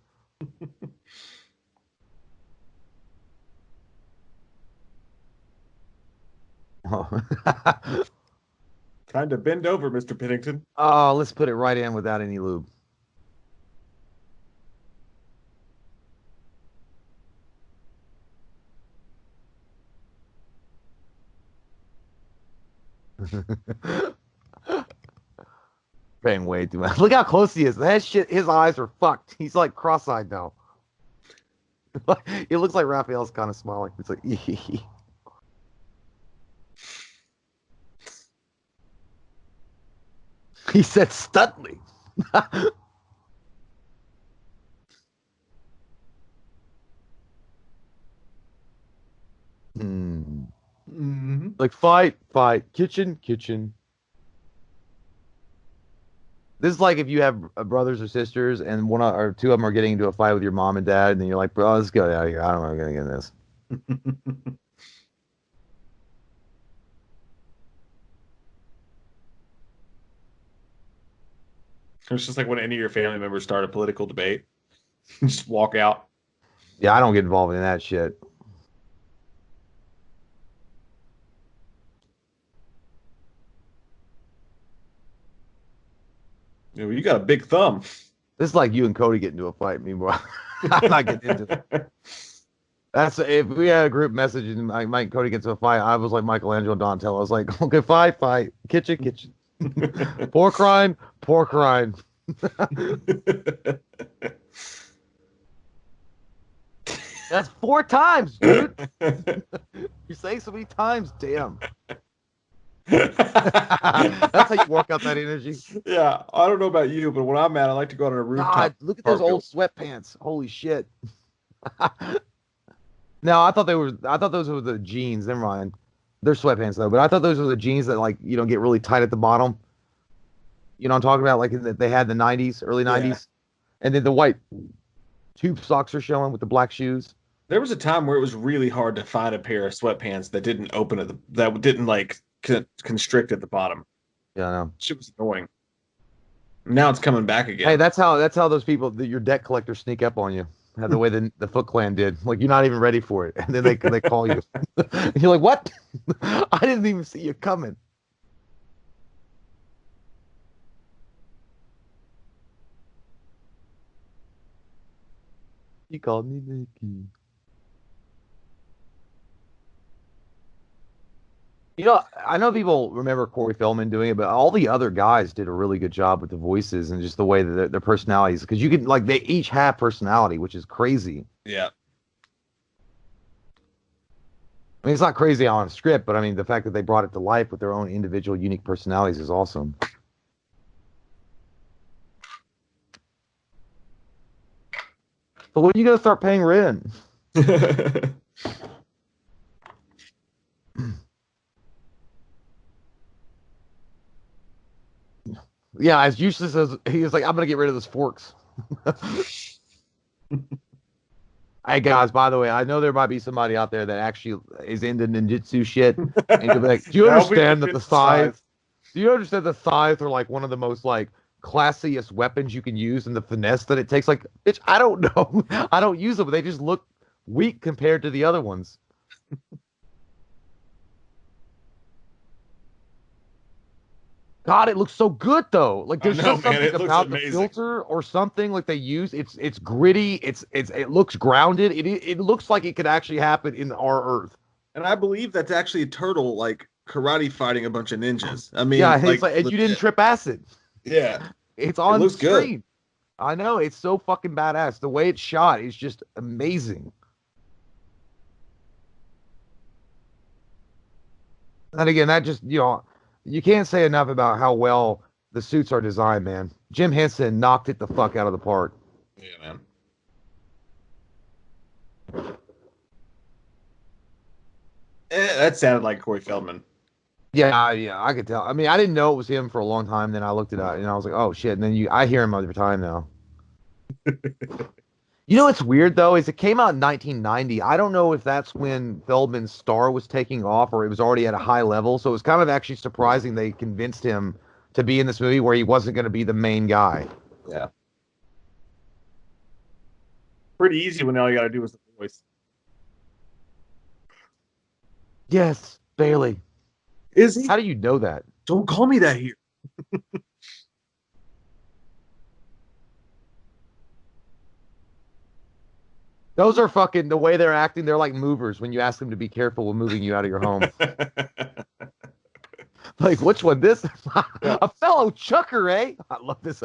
Oh. Time to bend over, Mr. Pennington. Oh, let's put it right in without any lube. Paying way too much. Look how close he is. That shit, his eyes are fucked. He's like cross-eyed now. It looks like Raphael's kind of smiling. It's like, he said Studley. Like fight, kitchen, kitchen. This is like if you have brothers or sisters and or two of them are getting into a fight with your mom and dad, and then you're like, bro, let's get out of here. I don't know I'm gonna get in this. It's just like when any of your family members start a political debate, just walk out. Yeah, I don't get involved in that shit. You got a big thumb. This is like you and Cody getting into a fight. Meanwhile, I'm not getting into it. That's if we had a group message and Mike and Cody gets into a fight. I was like Michelangelo Donatello. I was like, okay, fight, kitchen, kitchen, pork rind, pork rind. That's 4 times, dude. You say so many times, damn. That's how you work out that energy. Yeah, I don't know about you, but when I'm mad, I like to go on a rooftop. God, look at those old sweatpants. Holy shit. No, I thought those were the jeans. Never mind. They're sweatpants though, but I thought those were the jeans that like get really tight at the bottom. You know what I'm talking about? Like they had the 90s, early 90s, yeah. And then the white tube socks are showing with the black shoes. There was a time where it was really hard to find a pair of sweatpants that didn't open at that didn't like constrict at the bottom. Yeah, I know. Shit was annoying. Now it's coming back again. Hey, that's how those people, your debt collectors, sneak up on you. How the way the Foot Clan did. Like you're not even ready for it, and then they call you. And you're like, what? I didn't even see you coming. He called me Mickey. I know people remember Corey Feldman doing it, but all the other guys did a really good job with the voices and just the way that their personalities, because you can they each have personality, which is crazy. Yeah. I mean, it's not crazy on script, but I mean, the fact that they brought it to life with their own individual, unique personalities is awesome. But when are you gonna start paying rent? Yeah, as useless as he was, like, I'm gonna get rid of those forks. Hey guys, by the way, I know there might be somebody out there that actually is into ninjutsu shit, and you'll be like, "Do you understand that the scythes? Do you understand the scythes are like one of the most like classiest weapons you can use, and the finesse that it takes? Like, bitch, I don't know, I don't use them, but they just look weak compared to the other ones." God, it looks so good though. Like there's just something about the filter or something like they use. It's gritty. It looks grounded. It looks like it could actually happen in our Earth. And I believe that's actually a turtle like karate fighting a bunch of ninjas. I mean, yeah, it's like and you didn't trip acid. Yeah, it's on looks screen. Good. I know, it's so fucking badass. The way it's shot is just amazing. And again, that just you can't say enough about how well the suits are designed, man. Jim Henson knocked it the fuck out of the park. Yeah, man. That sounded like Corey Feldman. Yeah, I could tell. I mean, I didn't know it was him for a long time. Then I looked it up, and I was like, oh, shit. And then I hear him every time now. You know what's weird, though, is it came out in 1990. I don't know if that's when Feldman's star was taking off or it was already at a high level. So it was kind of actually surprising they convinced him to be in this movie where he wasn't going to be the main guy. Yeah. Pretty easy when all you got to do is the voice. Yes, Bailey. Is he? How do you know that? Don't call me that here. Those are fucking the way they're acting. They're like movers when you ask them to be careful with moving you out of your home. Like, which one? This? Yeah. A fellow chucker, eh? I love this.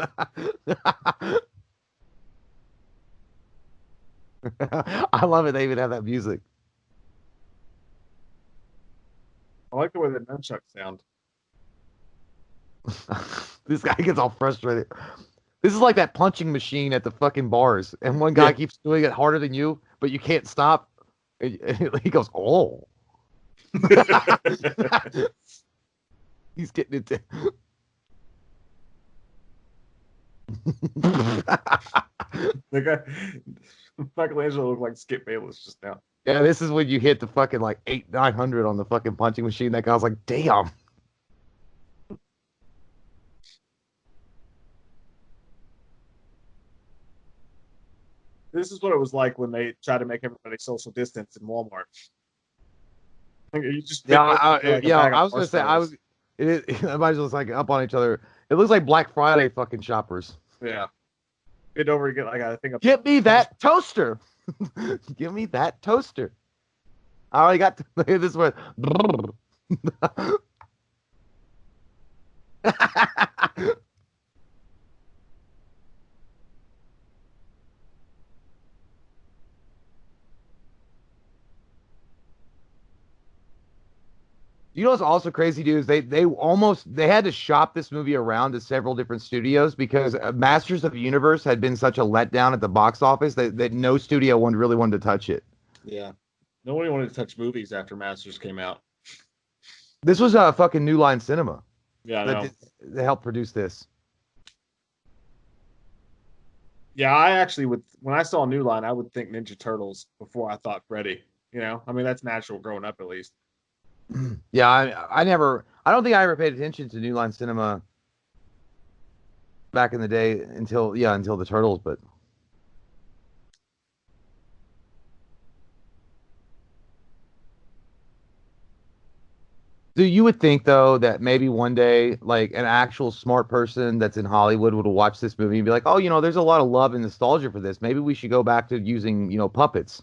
I love it. They even have that music. I like the way the nunchucks sound. This guy gets all frustrated. This is like that punching machine at the fucking bars, and one guy Yeah. keeps doing it harder than you, but you can't stop. He goes, "Oh." He's getting into. The guy, Michelangelo looked like Skip Bayless just now. Yeah, this is when you hit the fucking like 800-900 on the fucking punching machine. That guy was like, "Damn." This is what it was like when they tried to make everybody social distance in Walmart. Like, you just Yeah, bent over like a yeah. bag of I was gonna say I was. marshmallows. Everybody's just like up on each other. It looks like Black Friday fucking shoppers. Yeah. Bend over and get like I think a Get me that toaster. Give me that toaster. I already got this one. You know what's also crazy, dude? Is they had to shop this movie around to several different studios because Masters of the Universe had been such a letdown at the box office that no studio one really wanted to touch it. Yeah. Nobody wanted to touch movies after Masters came out. This was a fucking New Line Cinema Yeah, I that know. that helped produce this. Yeah, I actually would when I saw New Line, I would think Ninja Turtles before I thought Freddy. You know, I mean that's natural growing up at least. Yeah, I don't think I ever paid attention to New Line Cinema back in the day until the Turtles, but do you would think though that maybe one day like an actual smart person that's in Hollywood would watch this movie and be like, "Oh, there's a lot of love and nostalgia for this. Maybe we should go back to using, puppets."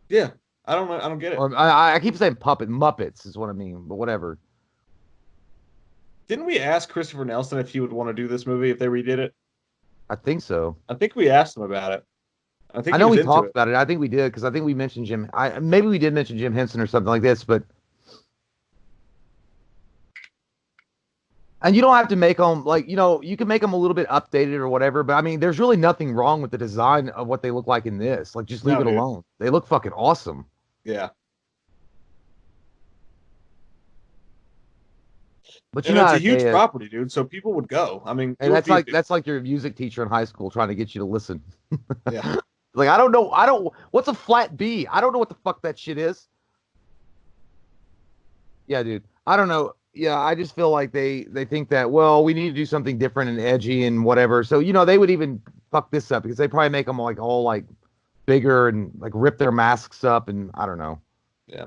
Yeah, I don't know. I don't get it. Or I keep saying puppet, Muppets is what I mean, but whatever. Didn't we ask Christopher Nelson if he would want to do this movie if they redid it? I think so. I think we asked him about it. I think I he know was we into talked it. about it. I think we did because I think we mentioned Jim. I maybe we did mention Jim Henson or something like this, but and you don't have to make them like you can make them a little bit updated or whatever. But I mean, there's really nothing wrong with the design of what they look like in this. Like, just leave No, it dude. alone. They look fucking awesome. Yeah, But you and know it's how a to huge say it. property, dude. So people would go. I mean, it And would that's be. like your music teacher in high school trying to get you to listen. Yeah, Like, I don't know. I don't. What's a flat B? I don't know what the fuck that shit is. Yeah, dude. I don't know. Yeah, I just feel like they think that, well, we need to do something different and edgy and whatever. So, they would even fuck this up because they probably make them like all like bigger and like rip their masks up and I don't know. yeah.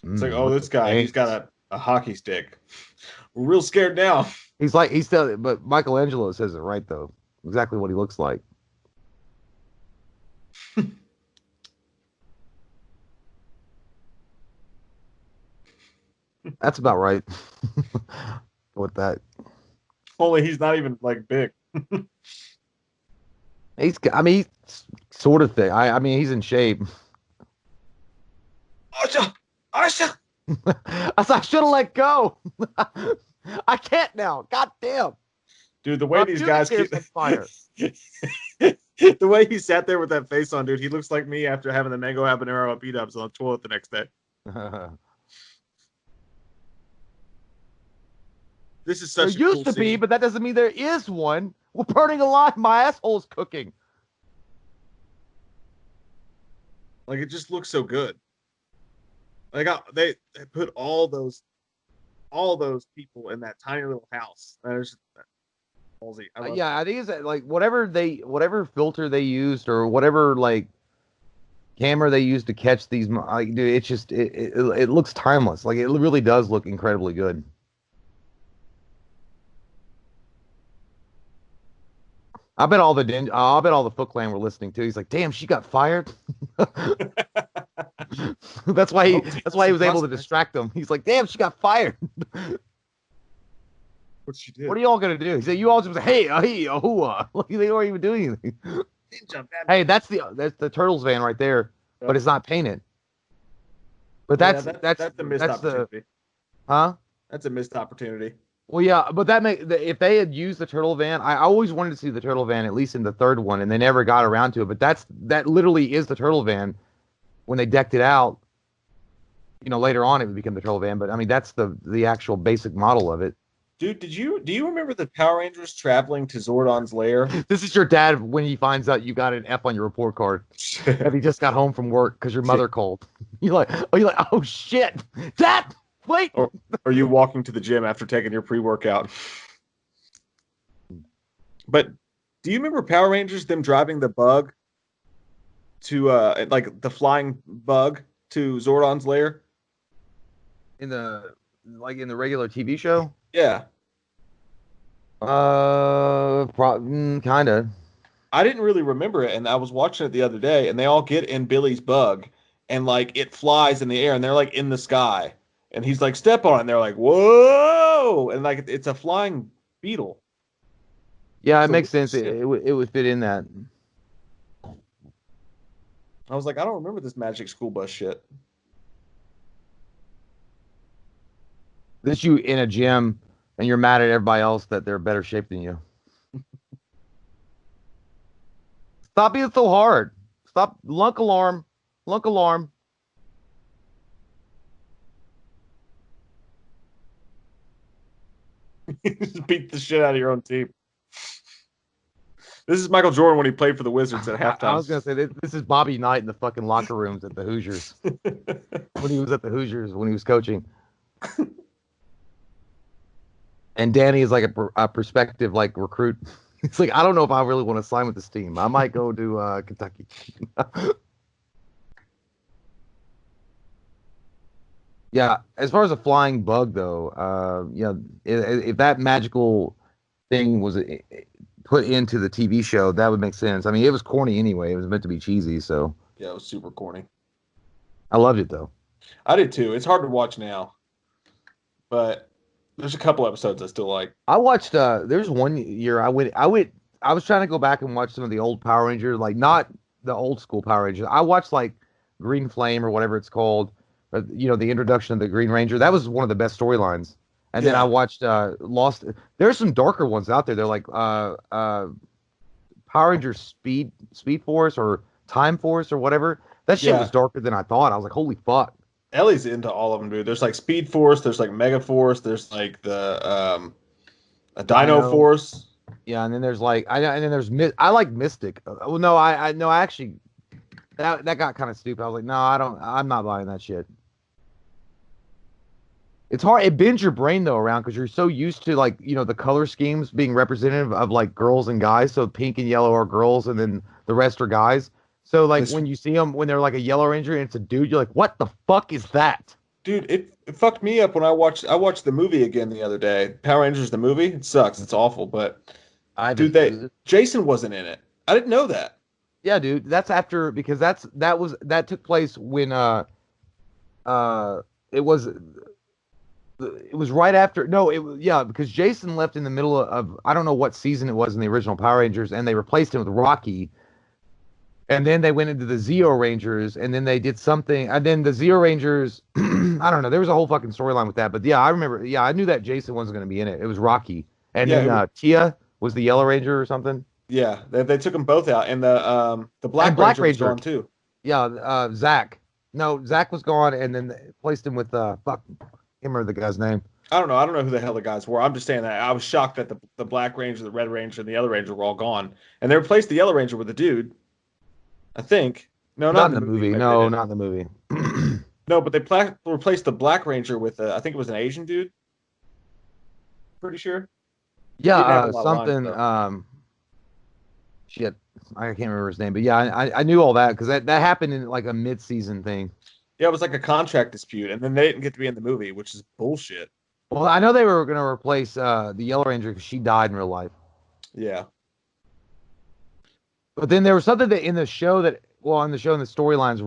It's like, oh, Look at this the guy, he's got veins. a hockey stick. We're real scared now. He's still, but Michelangelo says it right though. Exactly what he looks like. That's about right. With that, Only he's not even like big. I mean, he's sort of thick. I mean, he's in shape. Asha, Asha. I should have let go. I can't now. God damn. Dude, the way My these pubic guys hair's keep on fire. the way he sat there with that face on, dude, he looks like me after having the mango habanero at B-dubs on the toilet the next day. This is There such a used cool to be, scene. but that doesn't mean there is one. We're burning alive. My asshole's cooking. Like it just looks so good. Like they put all those people in that tiny little house. That is ballsy. I love Yeah, I think it's like whatever filter they used or whatever like camera they used to catch these. Like, dude, it's just it looks timeless. Like, it really does look incredibly good. I bet all the Foot Clan were listening too. He's like, damn, she got fired. That's why Oh, that's why he was able to consequences. distract them. He's like, damn, she got fired. What she What did? are y'all gonna do? He said, you all just was, hey, hey, Like, they weren't even doing anything. Ninja Hey, Batman. that's the Turtles van right there, but Yep. it's not painted. But Yeah, that's that that's that's a missed that's the opportunity. huh? That's a missed opportunity. Well, yeah, but if they had used the turtle van, I always wanted to see the turtle van at least in the third one, and they never got around to it. But that literally is the turtle van. When they decked it out, later on it would become the turtle van. But I mean, that's the actual basic model of it. Dude, do you remember the Power Rangers traveling to Zordon's lair? This is your dad when he finds out you got an F on your report card. If he just got home from work because your mother called. You're like, oh shit, Dad, wait. Or are you walking to the gym after taking your pre-workout? But do you remember Power Rangers them driving the bug to like the flying bug to Zordon's lair? In the regular TV show? Yeah. Kind of. I didn't really remember it, and I was watching it the other day, and they all get in Billy's bug, and like it flies in the air, and they're like in the sky, and he's like, "Step on it," and they're like, "Whoa!" and like it's a flying beetle. Yeah, it It's a makes weird sense. shit. It would fit in that. I was like, I don't remember this Magic School Bus shit. This you in a gym and you're mad at everybody else that they're better shape than you. Stop being so hard. Stop. Lunk alarm. Lunk alarm. Just beat the shit out of your own team. This is Michael Jordan when he played for the Wizards at I halftime. was gonna say this is Bobby Knight in the fucking locker rooms at the Hoosiers when he was at the Hoosiers when he was coaching. And Danny is like a prospective like recruit. It's like I don't know if I really want to sign with this team. I might go to Kentucky. Yeah, as far as a flying bug though, if that magical thing was put into the TV show, that would make sense. I mean, it was corny anyway. It was meant to be cheesy, so Yeah, it was super corny. I loved it though. I did too. It's hard to watch now, but there's a couple episodes I still like. I watched there's one year I was trying to go back and watch some of the old Power Rangers, like not the old school Power Rangers. I watched like Green Flame or whatever it's called, the introduction of the Green Ranger. That was one of the best storylines. And then I Yeah, watched Lost. There's some darker ones out there. They're like Power Rangers Speed Force or Time Force or whatever. That shit was yeah. darker than I thought. I was like, holy fuck. Ellie's into all of them, dude. There's like Speed Force, there's like Mega Force, there's like the a Dino Dino. Force. Yeah, and then there's like and then there's I like Mystic. Well, no, I no, I actually that got kind of stupid. I was like, no, I don't. I'm not buying that shit. It's hard. It bends your brain though around because you're so used to like the color schemes being representative of like girls and guys. So pink and yellow are girls, and then the rest are guys. So like This when you see them when they're like a Yellow Ranger and it's a dude, you're like, what the fuck is that? dude, it fucked me up when I watched the movie again the other day. Power Rangers the movie. It sucks. It's awful, but I dude, haven't. they Jason wasn't in it. I didn't know that. Yeah, dude. That's after because that took place when uh it was right after. No, it was yeah, because Jason left in the middle of I don't know what season it was in the original Power Rangers, and they replaced him with Rocky. And then they went into the Zeo Rangers, and then they did something, and then the Zeo Rangers. I don't know. There was a whole fucking storyline with that, but yeah, I remember. Yeah, I knew that Jason wasn't going to be in it. It was Rocky, and Yeah, then Tia was the Yellow Ranger or something, yeah. They took them both out, and the and Black Black Ranger was Ranger. gone too. Yeah, Zach. No, Zach was gone, and then they placed him with fuck. I can't remember the guy's name. I don't know. I don't know who the hell the guys were. I'm just saying that I was shocked that the Black Ranger, the Red Ranger, and the Other Ranger were all gone, and they replaced the Yellow Ranger with a dude. I think. No, not Not in in the the movie. movie. Maybe they No, did. not in the movie. No, but they replaced the Black Ranger with I think it was an Asian dude. Pretty sure. Yeah, He didn't have a lot of lines something. though. Shit, I can't remember his name, but yeah, I knew all that because that happened in like a mid-season thing. Yeah, it was like a contract dispute, and then they didn't get to be in the movie, which is bullshit. Well, I know they were gonna replace the Yellow Ranger because she died in real life. Yeah. But then there was something that in the show that, well, in the show in the storylines,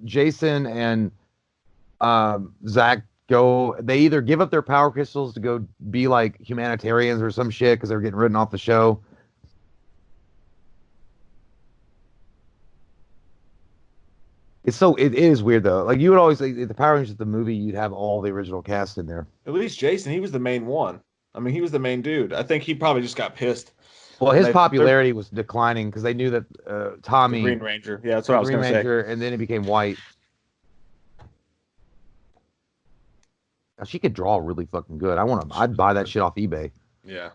Jason and Zach go. They either give up their power crystals to go be like humanitarians or some shit because they're getting written off the show. It is weird though. Like you would always like, the Power Rangers the movie, you'd have all the original cast in there. At least Jason, he was the main one. I mean, he was the main dude. I think he probably just got pissed. Well, And his popularity was declining because they knew that the Tommy, Green Ranger. Yeah, that's what I was Green going to say. Ranger, and then it became White. Now, she could draw really fucking good. I'd buy that shit off eBay. Yeah.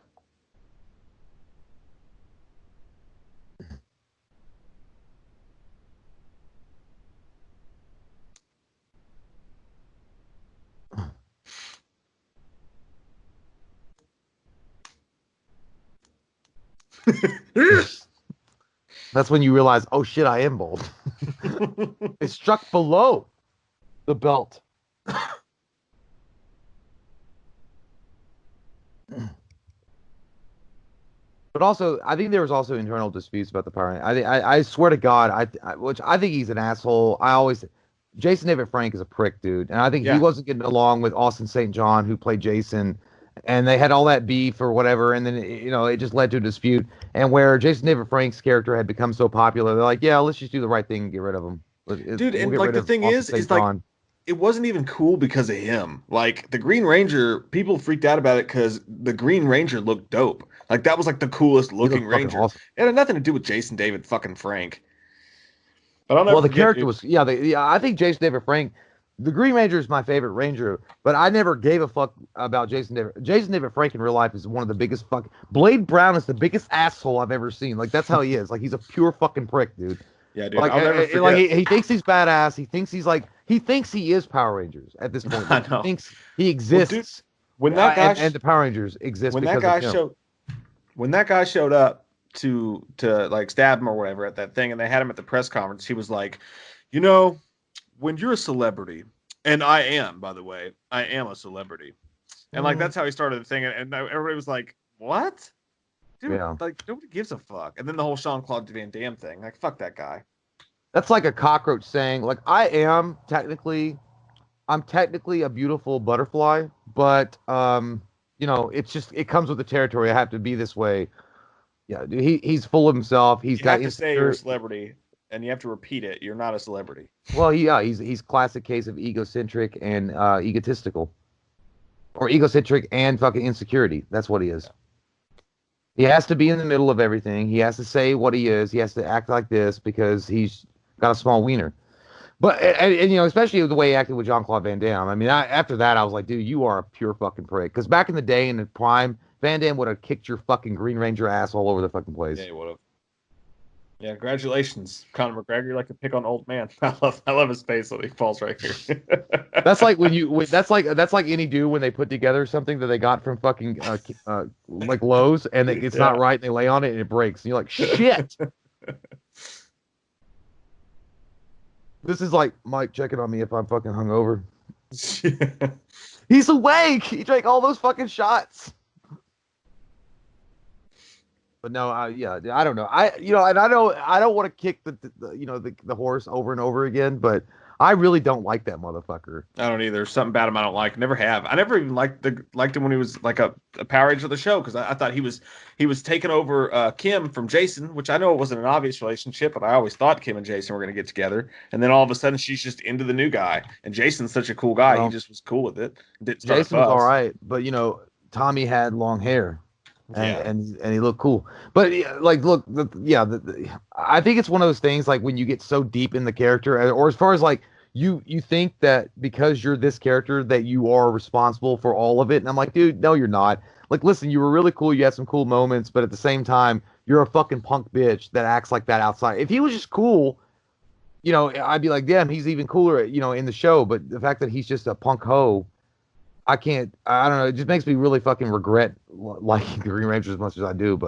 That's when you realize, oh shit, I am bald. It struck below the belt. But also, I think there was also internal disputes about the Power Rangers. I swear to God, which I think he's an asshole. Jason David Frank is a prick, dude, and I think he wasn't getting along with Austin St. John, who played Jason, and they had all that beef or whatever, and then it just led to a dispute. And where Jason David Frank's character had become so popular, they're like, yeah, let's just do the right thing and get rid of him. Dude, and like the thing is like it wasn't even cool because of him. Like the Green Ranger, people freaked out about it because the Green Ranger looked dope. Like that was like the coolest looking Ranger. Awesome. It had nothing to do with Jason David fucking Frank. But well, the character was I think Jason David Frank, the Green Ranger is my favorite Ranger, but I never gave a fuck about Jason David. Jason David Frank in real life is one of the biggest Blade Brown is the biggest asshole I've ever seen. Like that's how he is. Like he's a pure fucking prick, dude. Yeah, dude. Like, I'll never forget. Like he thinks he's badass. He thinks he is Power Rangers at this point. Like, he thinks he exists. Well, dude, when that guy and the Power Rangers exist. When that guy showed up to like stab him or whatever at that thing, and they had him at the press conference, he was like, when you're a celebrity, and I am, by the way, I am a celebrity, and like that's how he started the thing, and everybody was like, what? Dude, like nobody gives a fuck. And then the whole Jean-Claude Van Damme thing, like fuck that guy. That's like a cockroach saying, like I'm technically a beautiful butterfly, but it's just it comes with the territory. I have to be this way. Yeah, dude, he's full of himself. You have to say you're a celebrity, and you have to repeat it. You're not a celebrity. Well, he's classic case of egocentric and egotistical, or egocentric and fucking insecurity. That's what he is. He has to be in the middle of everything. He has to say what he is. He has to act like this because he's got a small wiener. But and especially the way he acted with Jean-Claude Van Damme. I mean, after that, I was like, dude, you are a pure fucking prick. Because back in the day, in the prime, Van Damme would have kicked your fucking Green Ranger ass all over the fucking place. Yeah, he would have. Yeah, congratulations, Conor McGregor. You like to pick on old man. I love his face when he falls right here. That's like that's like any dude when they put together something that they got from fucking like Lowe's and it's not right and they lay on it and it breaks and you're like shit. This is like Mike checking on me if I'm fucking hungover. He's awake. He drank all those fucking shots. But no, I don't know. And I don't want to kick the horse over and over again, but I really don't like that motherfucker. I don't either. Something about him I don't like. Never have. I never even liked him when he was like a Power Ranger of the show because I thought he was taking over Kim from Jason, which I know it wasn't an obvious relationship, but I always thought Kim and Jason were going to get together. And then all of a sudden she's just into the new guy, and Jason's such a cool guy. He just was cool with it. Jason was all right, but Tommy had long hair. And he looked cool, but look, I think it's one of those things like when you get so deep in the character, or as far as like you think that because you're this character that you are responsible for all of it, and I'm like, dude, no, you're not. Like, listen, you were really cool, you had some cool moments, but at the same time, you're a fucking punk bitch that acts like that outside. If he was just cool, I'd be like, damn, he's even cooler, in the show. But the fact that he's just a punk hoe. I don't know. It just makes me really fucking regret liking the Green Ranger as much as I do.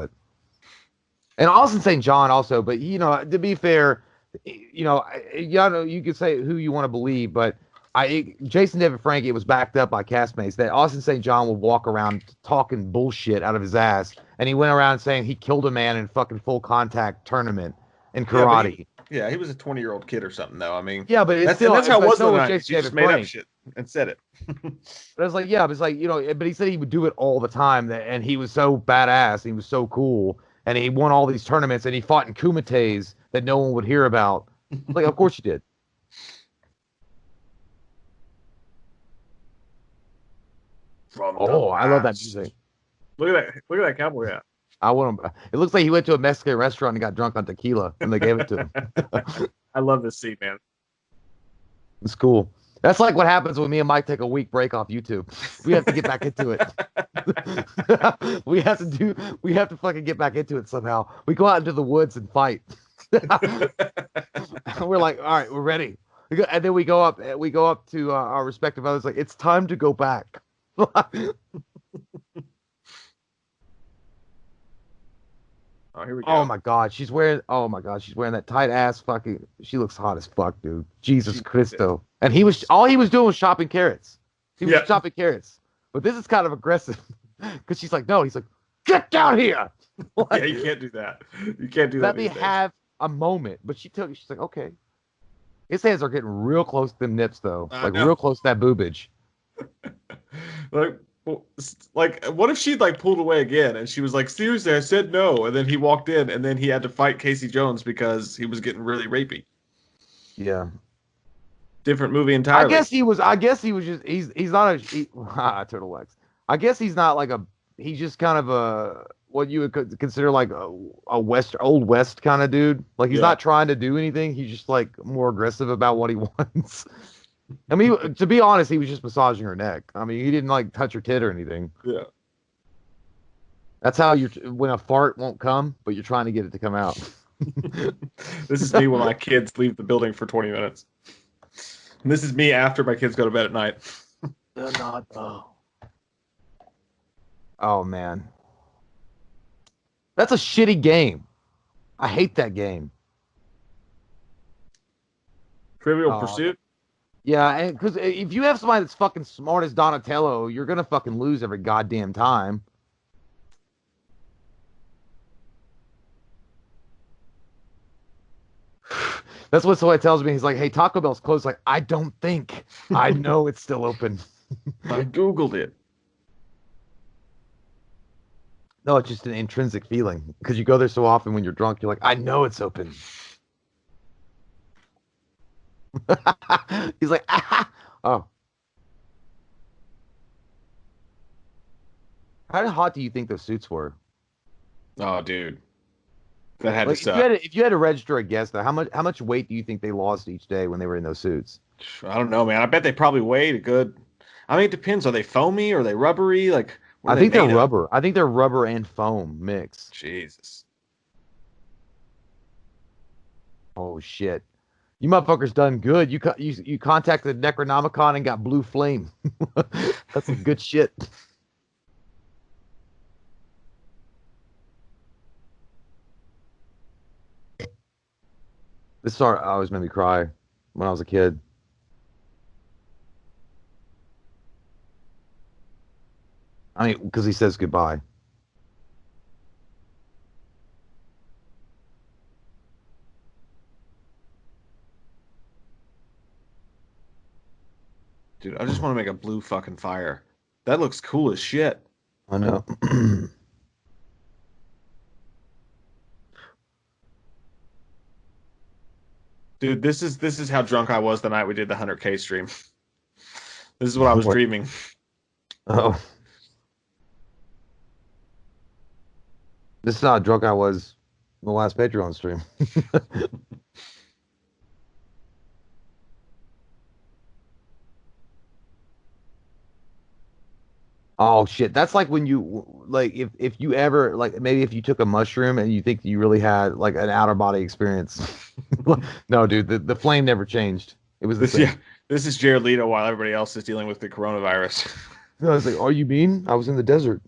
And Austin St. John also, but to be fair, you could say who you want to believe, but Jason David Frank, it was backed up by castmates that Austin St. John would walk around talking bullshit out of his ass, and he went around saying he killed a man in fucking full contact tournament in Yeah, but karate. he was a 20-year-old kid or something though. I mean, Yeah, but it's that's and still, that's how it but was in so the was 90s. Jason You just David made up Frank. shit and said it. But I was like, yeah, but it's like, but he said he would do it all the time, and he was so badass, he was so cool, and he won all these tournaments, and he fought in kumites that no one would hear about. Like, of course you did. From the Oh, I love that past. music. Look at that! Look at that cowboy hat. I want him. It looks like he went to a Mexican restaurant and got drunk on tequila, and they gave it to him. I love this scene, man. It's cool. That's like what happens when me and Mike take a week break off YouTube. We have to get back into it. we have to fucking get back into it somehow. We go out into the woods and fight. We're like, all right, we're ready. And then we go up to our respective others. Like, it's time to go back. Oh, here we go. Oh my god, she's wearing that tight ass fucking. She looks hot as fuck, dude. Jesus Christo. And all he was doing was shopping carrots. He was shopping carrots. But this is kind of aggressive because she's like, no. He's like, get down here. Yeah, you can't do that. You can't do that. Let me have a moment. But she's like, okay. His hands are getting real close to them nips though, real close to that boobage. Like, what if she'd like pulled away again and she was like, seriously, I said no, and then he walked in and then he had to fight Casey Jones because he was getting really rapey. Yeah. Different movie entirely. I guess he was just he's not Turtle X. I guess he's not like he's just kind of what you would consider like a old west kind of dude. Like he's not trying to do anything. He's just like more aggressive about what he wants. I mean, to be honest, he was just massaging her neck. I mean, he didn't like touch her tit or anything. Yeah. That's how when a fart won't come, but you're trying to get it to come out. This is me when my kids leave the building for 20 minutes. And this is me after my kids go to bed at night. They're not though. Oh man. That's a shitty game. I hate that game. Trivial Pursuit? Yeah, because if you have somebody that's fucking smart as Donatello, you're gonna fucking lose every goddamn time. That's what somebody tells me. He's like, "Hey, Taco Bell's closed." Like, I don't think. I know it's still open. I Googled it. No, it's just an intrinsic feeling because you go there so often when you're drunk. You're like, I know it's open. He's like, ah, oh. How hot do you think those suits were? Oh, dude, that had Like, to suck. if you had to register a guest, though, how much weight do you think they lost each day when they were in those suits? I don't know, man. I bet they probably weighed a good. I mean, it depends. Are they foamy? Are they rubbery? Like, what are I think they they're made of? rubber. I think they're rubber and foam mix. Jesus. Oh shit. You motherfuckers done good. You contacted Necronomicon and got blue flame. That's some good shit. This song always made me cry when I was a kid. I mean, because he says goodbye. Dude, I just want to make a blue fucking fire. That looks cool as shit. I know. Dude, this is how drunk I was the night we did the 100K stream. This is what I was dreaming. Oh. This is how drunk I was in the last Patreon stream. Oh shit. That's like when you like if you ever like maybe if you took a mushroom and you think you really had like an outer body experience. No, dude, the flame never changed. It was the same. Yeah, this is Jared Leto while everybody else is dealing with the coronavirus. I was like, "Oh, you mean I was in the desert?"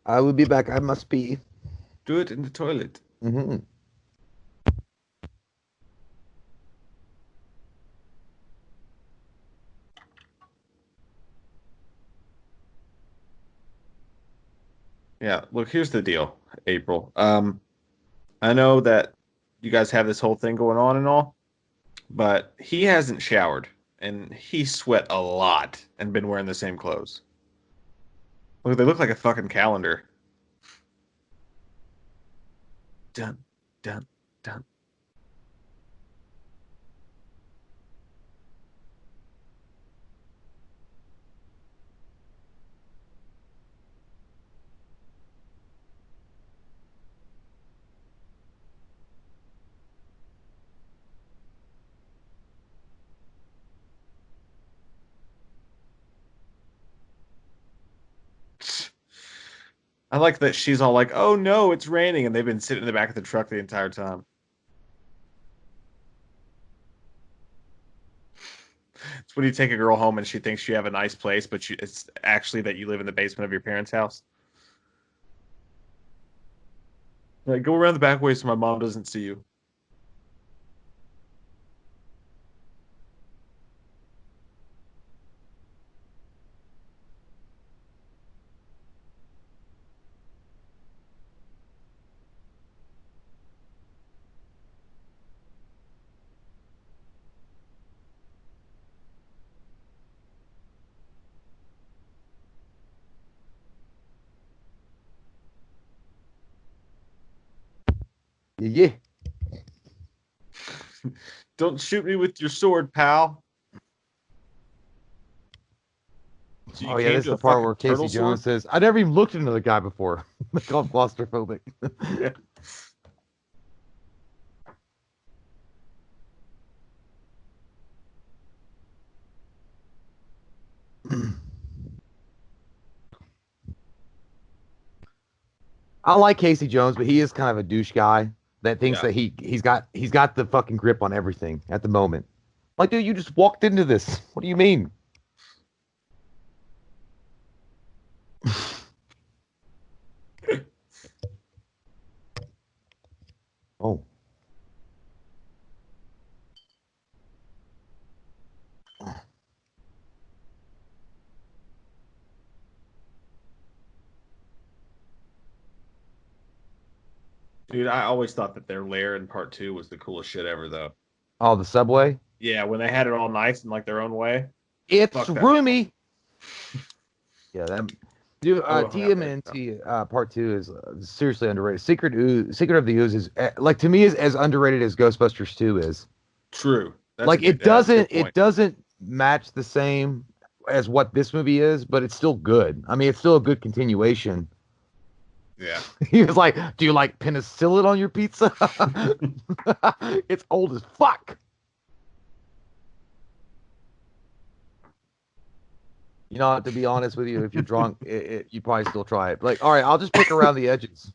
I will be back. I must be. Do it in the toilet. Mm-hmm. Yeah, look, here's the deal, April. I know that you guys have this whole thing going on and all, but he hasn't showered and he sweat a lot and been wearing the same clothes. Look, they look like a fucking calendar. Dun, dun, dun. I like that she's all like, "Oh no, it's raining," and they've been sitting in the back of the truck the entire time. It's when you take a girl home and she thinks you have a nice place, but it's actually that you live in the basement of your parents' house. Like, go around the back way so my mom doesn't see you. Yeah. Don't shoot me with your sword, pal. So you Oh yeah, came this is to the a part fucking where turtle Casey sword? Jones says, "I never even looked into the guy before." They call him claustrophobic. Yeah. I like Casey Jones, but he is kind of a douche guy that thinks Yeah. that he's got the fucking grip on everything at the moment. Like, dude, you just walked into this. What do you mean? Oh, Dude, I always thought that their lair in part two was the coolest shit ever, though. oh, the subway. Yeah, when they had it all nice and like their own way. It's Fuck that. roomy. Yeah, that dude. Oh, hung out there. TMNT part two is seriously underrated. Secret of the Ooze is like to me is as underrated as Ghostbusters 2 is. True. Like That's a good it point. doesn't match the same as what this movie is, but it's still good. I mean, it's still a good continuation. Yeah. He was like, "Do you like penicillin on your pizza?" It's old as fuck. You know, to be honest with you, if you're drunk, you probably still try it. Like, all right, I'll just pick around the edges.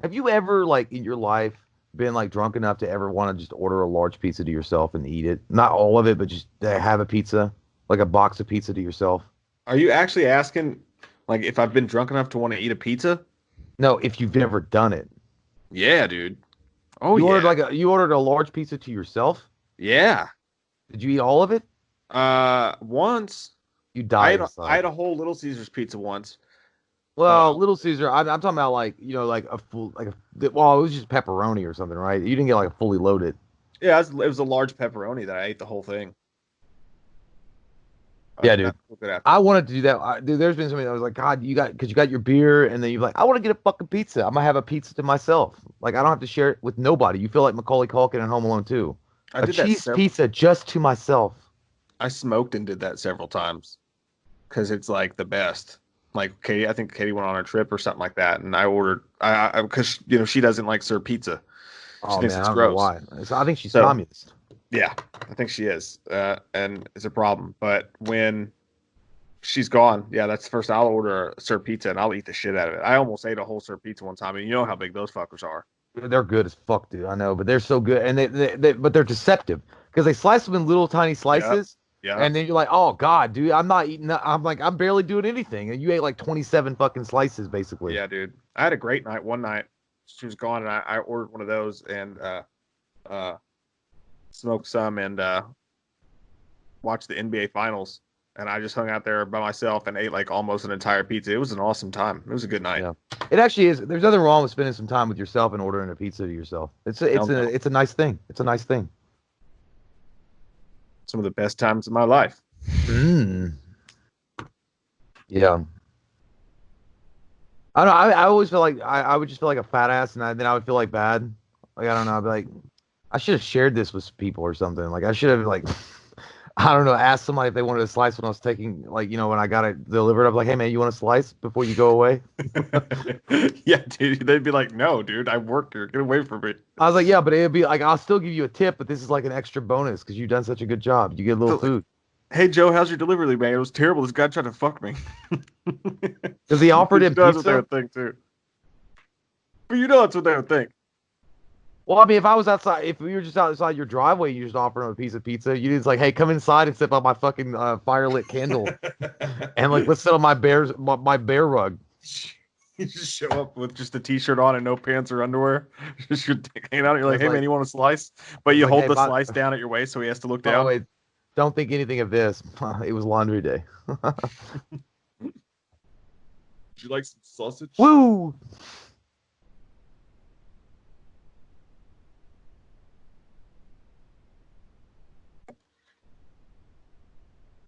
Have you ever, like, in your life, been like drunk enough to ever want to just order a large pizza to yourself and eat it? Not all of it, but just have a pizza, like a box of pizza to yourself. Are you actually asking, like, if I've been drunk enough to want to eat a pizza? No, if you've ever done it. Yeah, dude. Oh yeah. You ordered a large pizza to yourself. Yeah. Did you eat all of it? Once You died I inside. had a whole Little Caesars pizza once. Well, Little Caesar, I'm talking about like like a full well, it was just pepperoni or something, right? You didn't get like a fully loaded. Yeah, it was a large pepperoni that I ate the whole thing. Yeah, That's dude. real good after. I wanted to do that. Dude, there's been something that was like, God, because you got your beer, and then you're like, I want to get a fucking pizza. I'm gonna have a pizza to myself. Like, I don't have to share it with nobody. You feel like Macaulay Culkin in Home Alone 2. I A did that cheese several. pizza just to myself. I smoked and did that several times because it's like the best. Like Katie, I think Katie went on a trip or something like that, and I ordered because she doesn't like serve pizza. She Oh thinks man, I it's don't know gross. why. I think she's So communist. yeah, I think she is, and it's a problem. But when she's gone, yeah, that's the first I'll order a served pizza and I'll eat the shit out of it. I almost ate a whole served pizza one time, and you know how big those fuckers are. They're good as fuck, dude. I know, but they're so good, and but they're deceptive because they slice them in little tiny Yep. slices. Yeah, And then you're like, oh God, dude, I'm not eating that. I'm like, I'm barely doing anything. And you ate like 27 fucking slices, basically. yeah, dude. I had a great night one night. She was gone, and I ordered one of those and uh, smoked some and watched the NBA finals. And I just hung out there by myself and ate like almost an entire pizza. It was an awesome time. It was a good night. Yeah. It actually is. There's nothing wrong with spending some time with yourself and ordering a pizza to yourself. Hell no. It's a nice thing. It's a nice thing. Some of the best times of my life. Mm. Yeah. I don't know. I always feel like I would just feel like a fat ass, and then I would feel like bad. Like I don't know. I'd be like, I should have shared this with people or something. Like I should have like, I don't know, asked somebody if they wanted a slice when I was taking like when I got it delivered. I'm like, hey man, you want a slice before you go away? Yeah, dude. They'd be like, "No, dude, I work here. Get away from me." I was like, yeah, but it'd be like I'll still give you a tip, but this is like an extra bonus because you've done such a good job. You get a little So, like, food. hey Joe, how's your delivery, man? It was terrible. This guy tried to fuck me. Because he offered Because him that's what they pizza. would think too. But you know that's what they would think. Well, I mean, if I was outside, if we were just outside your driveway, you just offer him a piece of pizza. You just like, hey, come inside and sip on my fucking firelit candle, and like, let's sit on my bear rug. You just show up with just a t-shirt on and no pants or underwear. Just your dick hanging out. You're I like, was hey man, like, you want a slice? But I was you like, hold hey, the slice down at your waist so he has to look by the down. way, don't think anything of this. It was laundry day. Would you like some sausage? Woo!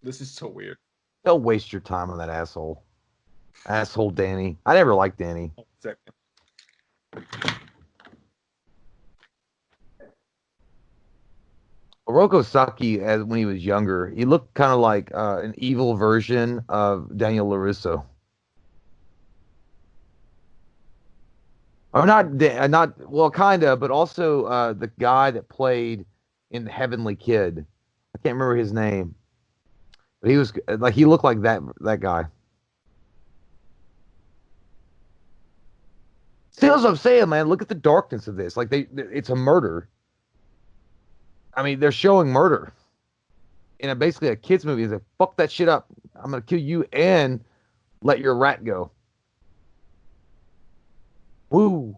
This is so weird. Don't waste your time on that asshole. Asshole Danny. I never liked Danny. Second. Oroku Saki, as when he was younger, he looked kind of like an evil version of Daniel LaRusso. Or not, not well, kind of, but also the guy that played in Heavenly Kid. I can't remember his name, but he was like he looked like that guy. See, that's what I'm saying, man. Look at the darkness of this. Like it's a murder. I mean, they're showing murder in basically a kids movie. They fuck that shit up. I'm gonna kill you and let your rat go. Woo.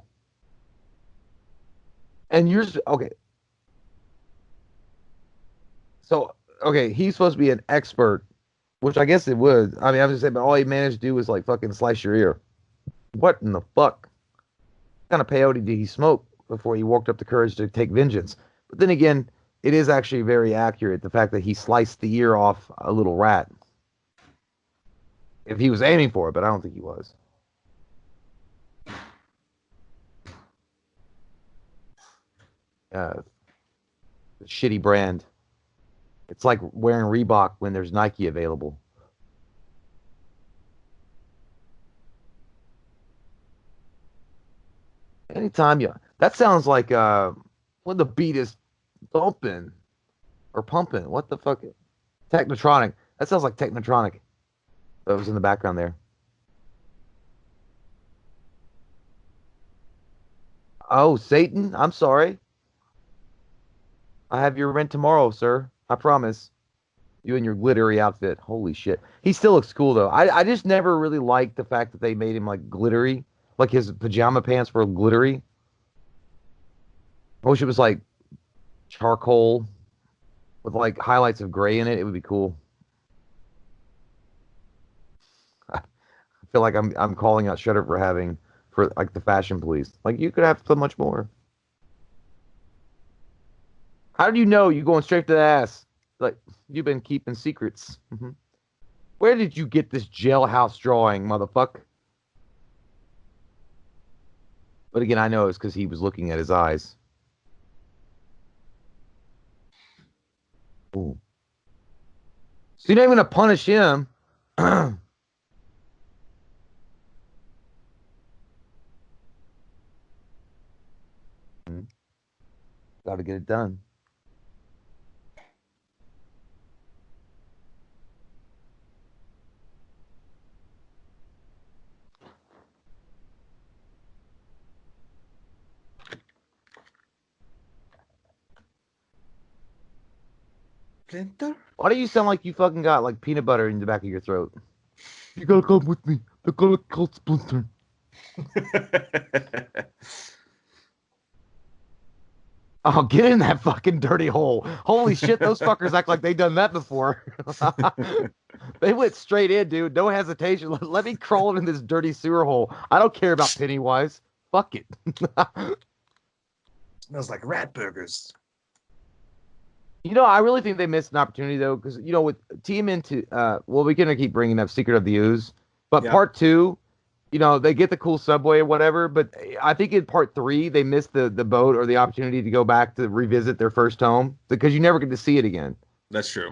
And you're okay. So okay, he's supposed to be an expert, which I guess it would. I mean, I was just saying, but all he managed to do was like fucking slice your ear. What in the fuck? What kind of peyote did he smoke before he worked up the courage to take vengeance? But then again, it is actually very accurate, the fact that he sliced the ear off a little rat. If he was aiming for it, but I don't think he was. Uh, Shitty brand. It's like wearing Reebok when there's Nike available. Anytime you that sounds like when the beat is thumping or pumping. What the fuck? Technotronic. That sounds like Technotronic. That was in the background there. Oh, Satan, I'm sorry. I have your rent tomorrow, sir. I promise. You and your glittery outfit. Holy shit. He still looks cool though. I just never really liked the fact that they made him like glittery. Like his pajama pants were glittery. I wish it was like charcoal with like highlights of gray in it. It would be cool. I feel like I'm calling out Shudder for like the fashion police. Like you could have so much more. How did you know you going straight to the ass? Like you've been keeping secrets. Where did you get this jailhouse drawing, motherfucker? But again, I know it's because he was looking at his eyes. Ooh. So you're not even gonna punish him. Gotta get it done. Splinter? Why do you sound like you fucking got like peanut butter in the back of your throat? You gotta come with me. They're gonna kill Splinter. Oh, get in that fucking dirty hole. Holy shit, those fuckers act like they done that before. They went straight in, dude. No hesitation. Let me crawl in this dirty sewer hole. I don't care about Pennywise. Fuck it. Smells like rat burgers. I really think they missed an opportunity though, because with Team into well, we're gonna keep bringing up Secret of the Ooze, but Yeah. part two, they get the cool subway or whatever, but I think in part three they missed the boat or the opportunity to go back to revisit their first home because you never get to see it again. That's true.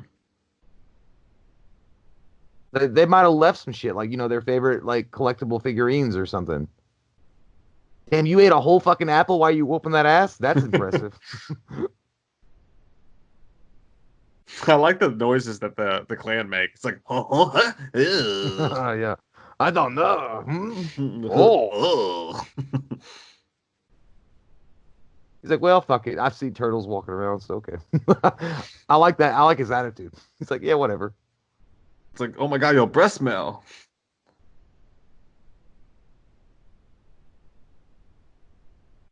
They might have left some shit like their favorite like collectible figurines or something. Damn, you ate a whole fucking apple while you whooping that ass? That's impressive. I like the noises that the clan make. It's like, Yeah. I don't know. oh. He's like, well, fuck it. I've seen turtles walking around, so okay. I like that. I like his attitude. He's like, yeah, whatever. It's like, oh my god, your breath smell.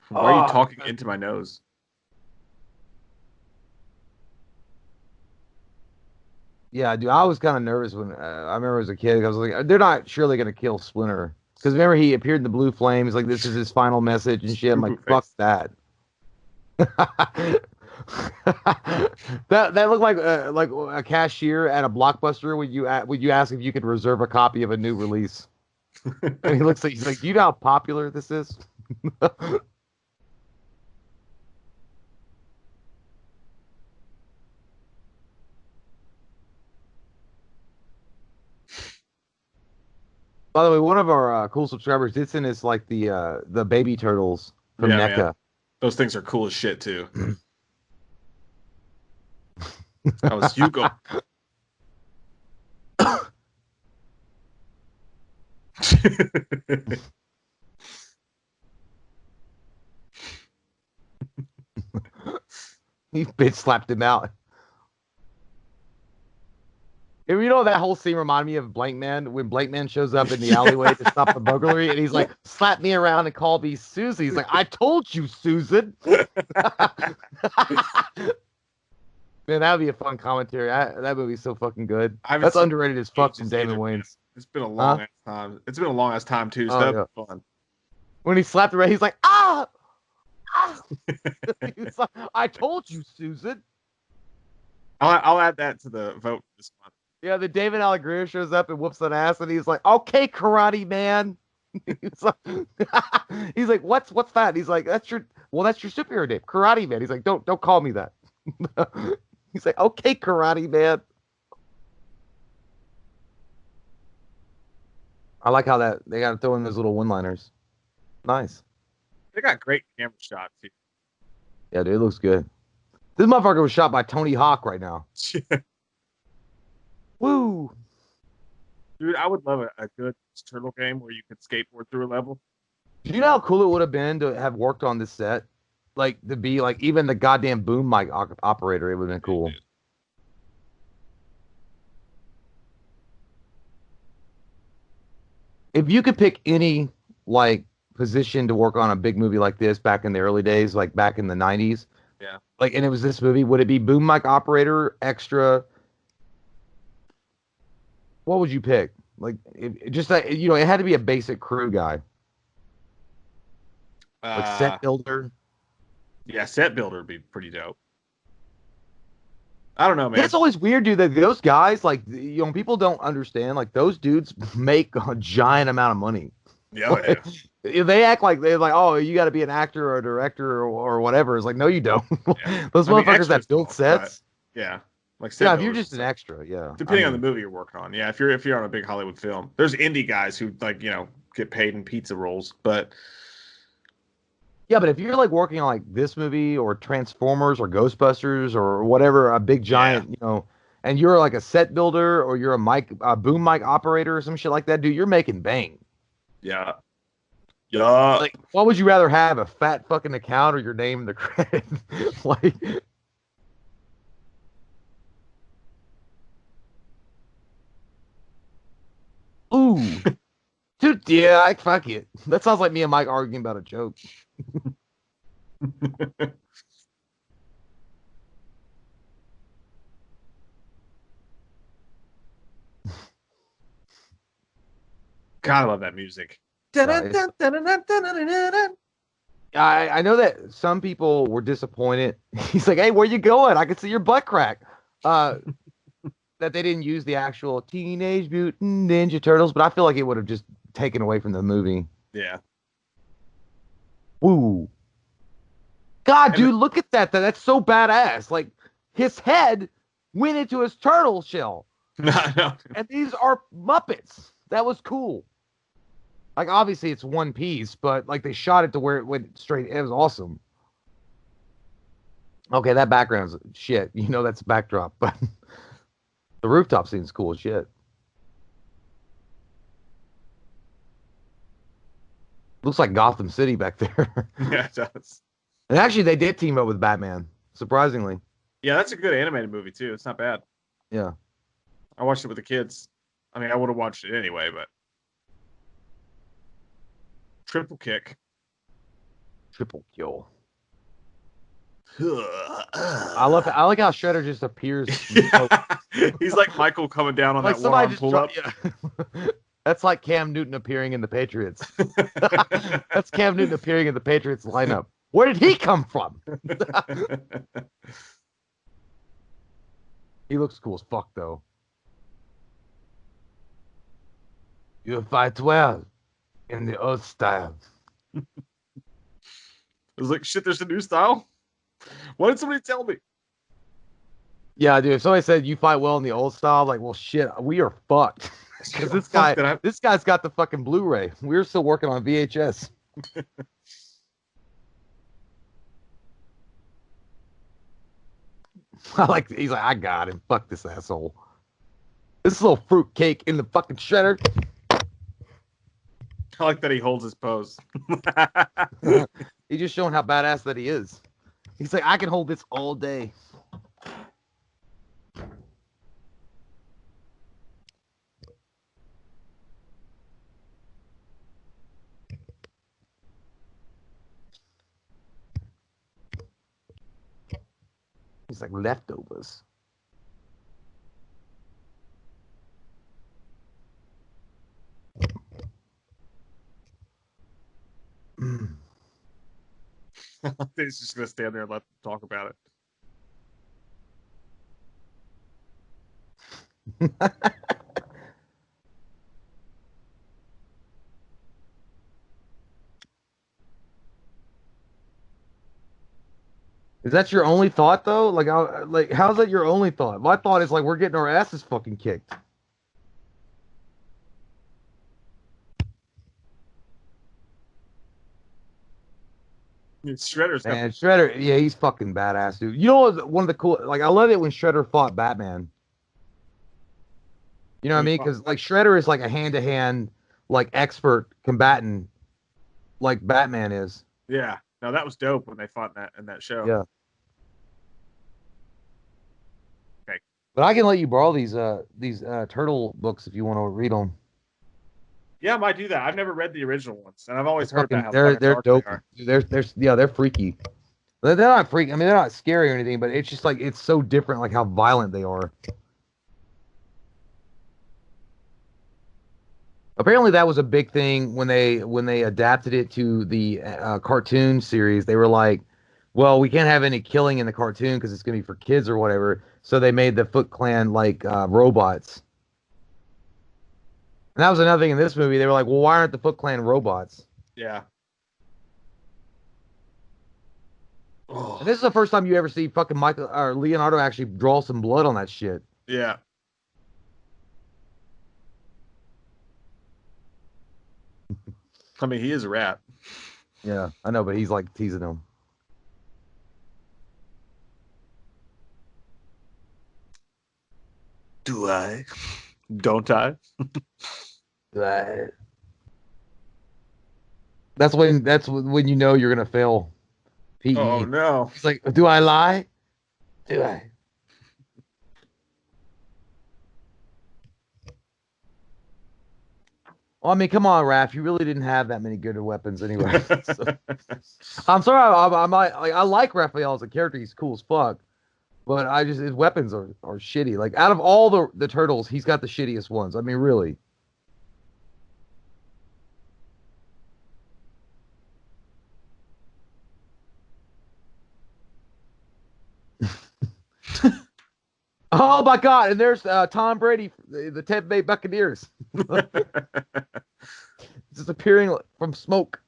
Why are you talking into my nose? Yeah, dude, I was kind of nervous when I remember as a kid. I was like, they're not surely gonna kill Splinter because remember he appeared in the blue flames, like this is his final message and shit. I'm like, fuck that. That looked like a cashier at a Blockbuster when you ask if you could reserve a copy of a new release. And he looks like he's like, do you know how popular this is? By the way, one of our cool subscribers did send us like the baby turtles from NECA. Man. Those things are cool as shit too. That was Hugo. He bitch slapped him out. And that whole scene reminded me of Blank Man when Blank Man shows up in the alleyway to stop the burglary, and he's like, "Slap me around and call me Susie." He's like, "I told you, Susan." Man, that'd be a fun commentary. That movie's so fucking good. That's underrated as fuck from Damon Wayans. It's been a long ass time. It's been a long ass time too. So that's fun. When he slapped her, he's like, "Ah, ah!" He's like, "I told you, Susan." I'll add that to the vote this month. Yeah, the David Allegretti shows up and whoops an ass, and he's like, "Okay, Karate Man." he's like, "What's that?" And he's like, that's your superhero name, Karate Man." He's like, "Don't call me that." He's like, "Okay, Karate Man." I like how that they got to throw in those little one-liners. Nice. They got great camera shots too. Yeah, dude, it looks good. This motherfucker was shot by Tony Hawk right now. Woo! Dude, I would love a good turtle game where you could skateboard through a level. Do you know how cool it would have been to have worked on this set? Like, to be, like, even the goddamn boom mic operator, it would have been cool. If you could pick any, like, position to work on a big movie like this back in the early days, like back in the 90s, yeah, like, and it was this movie, would it be boom mic operator, extra? What would you pick? Like, it had to be a basic crew guy. Like set builder. Yeah, set builder would be pretty dope. I don't know, man. It's always weird, dude, that those guys, like, people don't understand, like, those dudes make a giant amount of money. Yeah, yeah. They act like they're like, oh, you got to be an actor or a director or whatever. It's like, no, you don't. Yeah. Those motherfuckers that build sets. Yeah. Like if you're just an extra, yeah. Depending on the movie you're working on. Yeah, if you're on a big Hollywood film. There's indie guys who get paid in pizza rolls, but yeah, but if you're like working on like this movie or Transformers or Ghostbusters or whatever, a big giant, and you're like a set builder or you're a boom mic operator or some shit like that, dude, you're making bang. Yeah. Yeah. Like, what would you rather have, a fat fucking account or your name in the credit? Like, Woo! Dude, yeah, fuck it. That sounds like me and Mike arguing about a joke. God, I love that music. Nice. I know that some people were disappointed. He's like, "Hey, where you going? I can see your butt crack." Uh, that they didn't use the actual Teenage Mutant Ninja Turtles, but I feel like it would have just taken away from the movie. Yeah. Woo! God, And dude, look at that. That's so badass. Like his head went into his turtle shell, no. and these are Muppets. That was cool. Like obviously it's one piece, but like they shot it to where it went straight. It was awesome. Okay, that background's shit. You know that's a backdrop, but the rooftop scene's cool as shit. Looks like Gotham City back there. Yeah, it does. And actually, they did team up with Batman. Surprisingly, Yeah, that's a good animated movie too. It's not bad. yeah. I watched it with the kids. I mean, I would have watched it anyway, but triple kick. Triple kill. I I like how Shredder just appears. Yeah. He's like Michael coming down on Like that somebody one-arm just pull-up. yeah. That's like Cam Newton appearing in the Patriots. That's Cam Newton appearing in the Patriots lineup. Where did he come from? He looks cool as fuck, though. You fight well in the old style. I was like, shit, there's a new style? Why did somebody tell me? Yeah, dude. If somebody said you fight well in the old style, like, well, shit, we are fucked. Because this guy's got the fucking Blu-ray. We're still working on VHS. He's like, I got him. Fuck this asshole. This little fruit cake in the fucking shredder. I like that he holds his pose. He's just showing how badass that he is. He's like, I can hold this all day. He's like leftovers. He's just gonna stand there and let them talk about it. Is that your only thought though? How's that your only thought? My thought is like we're getting our asses fucking kicked. Shredder's Man, Shredder, yeah, he's fucking badass, dude. You know what? One of the cool, like, I love it when Shredder fought Batman. You know what I mean? Because like Shredder is like a hand-to-hand, like expert combatant, like Batman is. Yeah, no, that was dope when they fought in that show. Yeah. Okay. But I can let you borrow these turtle books if you want to read them. Yeah, I might do that. I've never read the original ones, and I've always heard Fucking, about how they're dark dope. they are. They're freaky. They're not freaky. I mean, they're not scary or anything, but it's just like it's so different, like how violent they are. Apparently, that was a big thing when they adapted it to the cartoon series. They were like, "Well, we can't have any killing in the cartoon because it's gonna be for kids or whatever." So they made the Foot Clan like robots. And that was another thing in this movie. They were like, "Well, why aren't the Foot Clan robots?" Yeah. And this is the first time you ever see fucking Michael or Leonardo actually draw some blood on that shit. Yeah. I mean, he is a rat. Yeah, I know, but he's like teasing him. Do I? Don't I? That's when you know you're gonna fail. PE. Oh no. He's like, do I lie? Do I? Well, I mean, come on, Raph. You really didn't have that many good weapons anyway. So, I'm sorry. Like, I like Raphael as a character. He's cool as fuck. But I just his weapons are shitty. Like out of all the turtles, he's got the shittiest ones. I mean, really. Oh my God! And there's Tom Brady, the Tampa Bay Buccaneers, just appearing from smoke.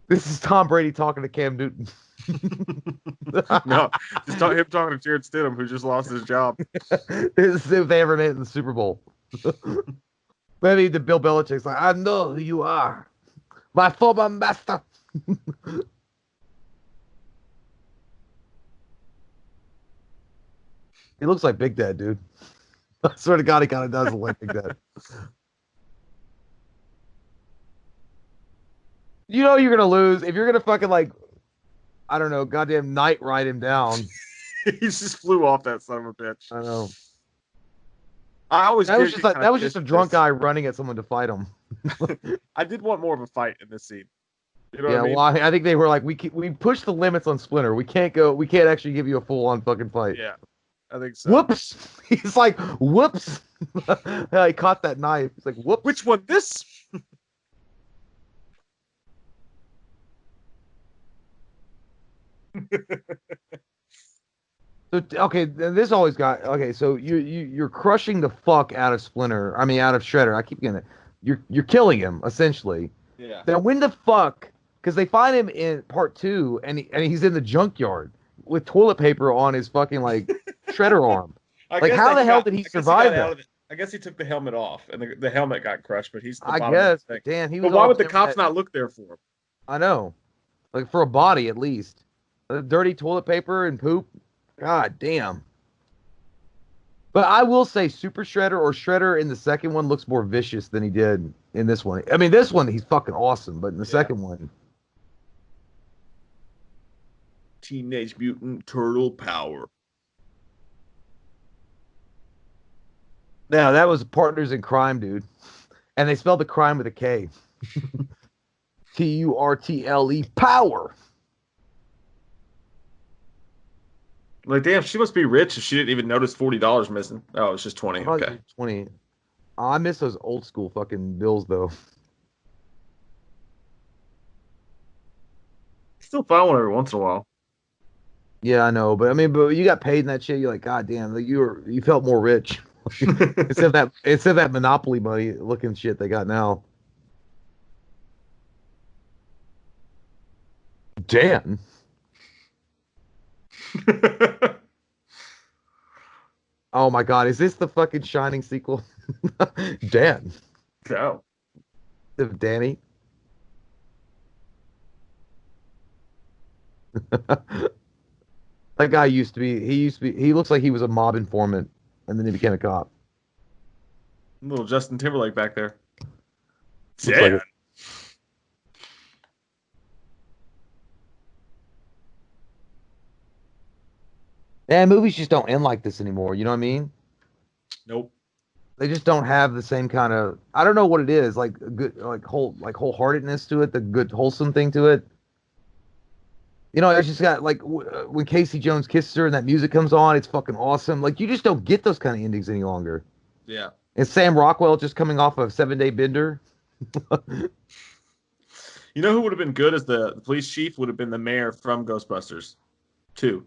This is Tom Brady talking to Cam Newton. No, just him talking to Jared Stidham, who just lost his job. This is if they ever made it in the Super Bowl. Maybe the Bill Belichick's like, I know who you are, my former master. He looks like Big Dad, dude. I swear to God, he kind of does look like Big Dad. You know you're gonna lose if you're gonna fucking like, I don't know, goddamn Knight ride him down. He just flew off that son of a bitch. I know. I always That was did just get like kinda that was just pissed a at drunk this. guy running at someone to fight him. I did want more of a fight in this scene. You know what Yeah, I mean? well, I think they were like, we pushed the limits on Splinter. We can't actually give you a full on fucking fight. Yeah, I think so. Whoops! He's like, whoops! Yeah, he caught that knife. He's like, whoops! Which one? This? So okay, this always got okay. So you're crushing the fuck out of Splinter. I mean, out of Shredder. I keep getting it. You're killing him essentially. Yeah. Then when the fuck? Because they find him in part two, and he's in the junkyard with toilet paper on his fucking like Shredder arm. I Like, guess how that the he hell got. did he I guess he got survive out that? of it. I guess he took the helmet off, and the helmet got crushed. But he's at the I bottom of guess, the thing. but damn, he But was why all would the covered cops that. not look there for him? I know, like for a body at least. Dirty toilet paper and poop. God damn. But I will say Super Shredder or Shredder in the second one looks more vicious than he did in this one. I mean, this one he's fucking awesome, but in the Yeah. second one, Teenage Mutant Turtle Power. no, that was Partners in Crime, dude. And they spelled the crime with a K. Turtle power. Like, damn, she must be rich if she didn't even notice $40 missing. Oh, it's just 20. I thought Okay. you were 20. Oh, I miss those old school fucking bills though. Still find one every once in a while. Yeah, I know, but I mean, but you got paid in that shit. You're like, God damn, like you felt more rich instead of that Monopoly money looking shit they got now. Dan. Oh my God, is this the fucking Shining sequel? Dan. Cow. Of Danny. That guy he looks like he was a mob informant and then he became a cop. Little Justin Timberlake back there. Looks like Yeah. it. Yeah, movies just don't end like this anymore. You know what I mean? Nope. They just don't have the same kind of I don't know what it is, like a good wholeheartedness to it, the good wholesome thing to it. You know, it's just got like when Casey Jones kisses her and that music comes on, it's fucking awesome. Like you just don't get those kind of endings any longer. Yeah. And Sam Rockwell just coming off of a 7-day bender. You know who would have been good as the police chief? Would have been the mayor from Ghostbusters 2.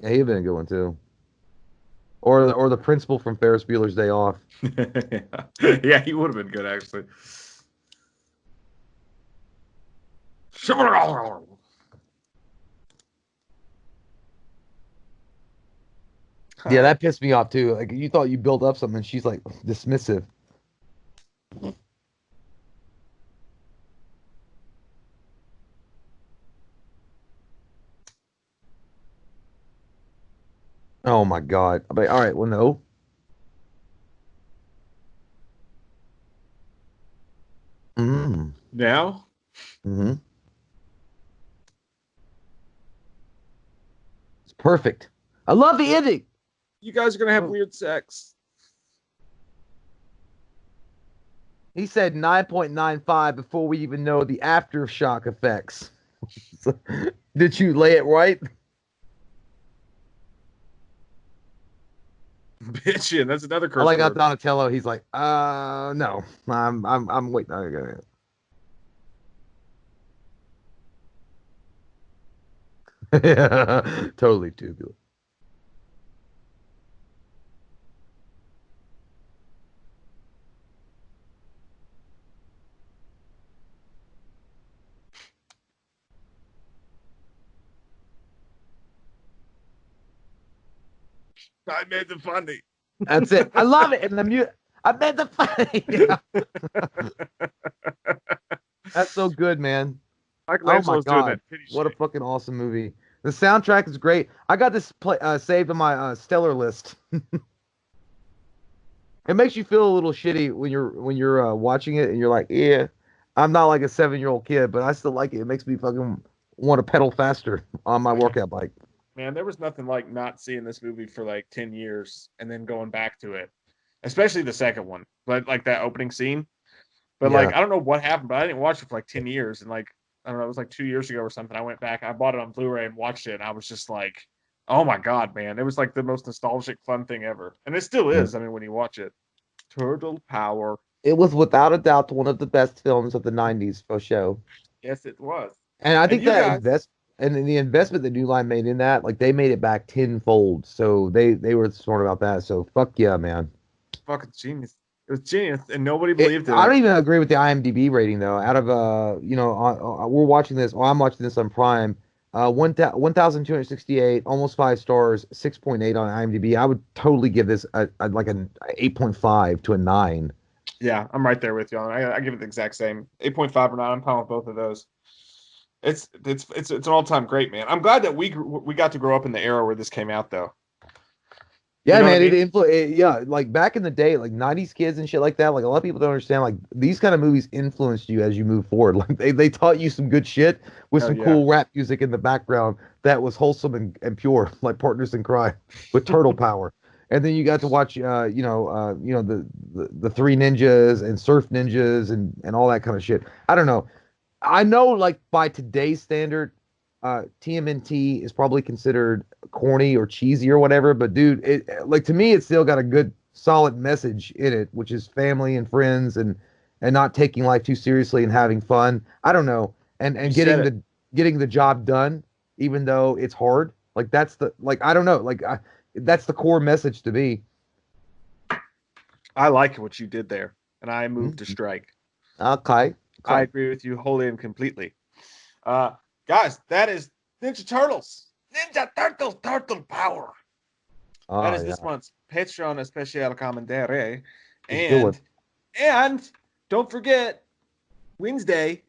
Yeah, he'd been a good one too. Or the principal from Ferris Bueller's Day Off. Yeah, he would have been good actually. Yeah, that pissed me off too. Like you thought you built up something, and she's like dismissive. Oh my God. I'm like, all right, well, no. Mm. Now, Mm-hmm. It's perfect. I love the ending. you guys are gonna have Oh, weird sex. He said 9.95 before we even know the aftershock effects. Did you lay it right? Bitchin'. That's another I curse like how word. Donatello. He's like, no, I'm waiting. Yeah, totally tubular. I made the funny. That's it. I love it. And the mute. I bet the funny. Yeah, that's so good, man. Oh my Michelangelo's doing God, that titty what a shake. fucking awesome movie. The soundtrack is great. I got this saved on my stellar list. It makes you feel a little shitty when you're watching it and you're like, yeah, I'm not like a 7-year-old kid, but I still like it. It makes me fucking want to pedal faster on my workout bike. Man, there was nothing like not seeing this movie for like 10 years and then going back to it, especially the second one, but like that opening scene. But like, Yeah. I don't know what happened, but I didn't watch it for like 10 years. And like, I don't know, it was like 2 years ago or something. I went back, I bought it on Blu ray and watched it. And I was just like, oh my God, man. It was like the most nostalgic, fun thing ever. And it still Mm. is. I mean, when you watch it, Turtle Power. It was without a doubt one of the best films of the 90s for show. Yes, it was. And I And think you that guys, invest and the investment that New Line made in that, like they made it back tenfold. So they were smart about that. So fuck yeah, man. fucking genius. It was genius. And nobody believed in I it. don't even agree with the IMDb rating though. Out of we're watching this. Well, I'm watching this on Prime. 1,268, almost 5 stars, 6.8 on IMDb. I would totally give this like an 8.5 to a 9. Yeah, I'm right there with you. I give it the exact same 8.5 or 9. I'm fine with both of those. It's an all time great, man. I'm glad that we got to grow up in the era where this came out, though. You Yeah, know what I man, mean? yeah, like back in the day, like 90s kids and shit like that, like a lot of people don't understand, like these kind of movies influenced you as you move forward. Like they taught you some good shit with Oh some yeah. cool rap music in the background that was wholesome and pure, like Partners in Crime with Turtle Power. And then you got to watch the Three Ninjas and Surf Ninjas and all that kind of shit. I don't know. I know, like by today's standard, TMNT is probably considered corny or cheesy or whatever, but dude, it like to me, it's still got a good, solid message in it, which is family and friends and not taking life too seriously and having fun. I don't know, You and said it. getting the job done, even though it's hard. Like that's the like I don't know, that's the core message to me. I like what you did there, and I moved to Mhm. strike. Okay, I okay. agree with you wholly and completely. Uh, guys, that is Ninja Turtles. Ninja Turtles, Turtle Power. That Oh is this yeah, month's Patreon Especial Commentary. it's a good one. And don't forget, Wednesday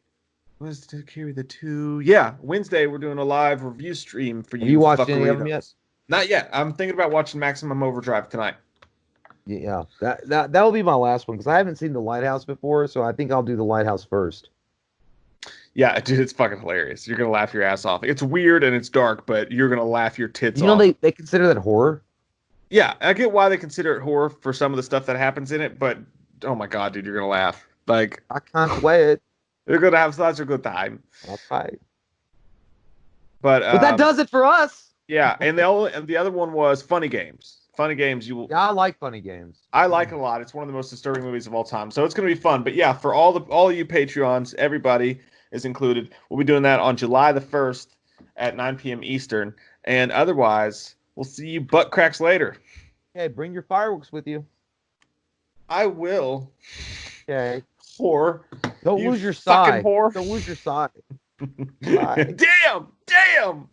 was to carry the two. Yeah, Wednesday we're doing a live review stream for Have you you watched any of them yet? fuckeritos. Not yet. I'm thinking about watching Maximum Overdrive tonight. Yeah, that will be my last one because I haven't seen The Lighthouse before, so I think I'll do The Lighthouse first. Yeah, dude, it's fucking hilarious. You're gonna laugh your ass off. It's weird and it's dark, but you're gonna laugh your tits You know off. they consider that horror. Yeah, I get why they consider it horror for some of the stuff that happens in it, but oh my god, dude, you're gonna laugh. Like I can't wait. you're gonna have such a good time. Okay, But but that does it for us. yeah, and the other one was Funny Games. Funny Games, you will. Yeah, I like funny games. I like it a lot. It's one of the most disturbing movies of all time, so it's gonna be fun. But yeah, for all you Patreons, everybody is included. We'll be doing that on July the 1st at 9 p.m. Eastern, and otherwise, we'll see you butt cracks later. Okay, bring your fireworks with you. I will, Okay, whore. don't You lose your fucking side. whore. Don't lose your side. Side. Damn.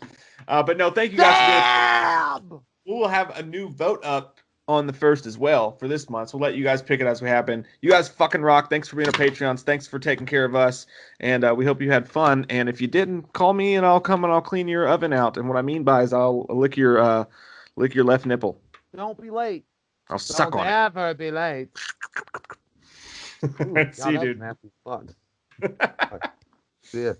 But no, thank you guys for doing it. Damn. We will have a new vote up on the 1st as well for this month. So we'll let you guys pick it as we happen. You guys fucking rock. Thanks for being our Patreons. Thanks for taking care of us. And we hope you had fun. And if you didn't, call me and I'll come and I'll clean your oven out. And what I mean by is I'll lick your left nipple. Don't be late. I'll suck Don't on ever be late. Ooh, it. See God, you, that's dude. nasty. Fuck. See ya.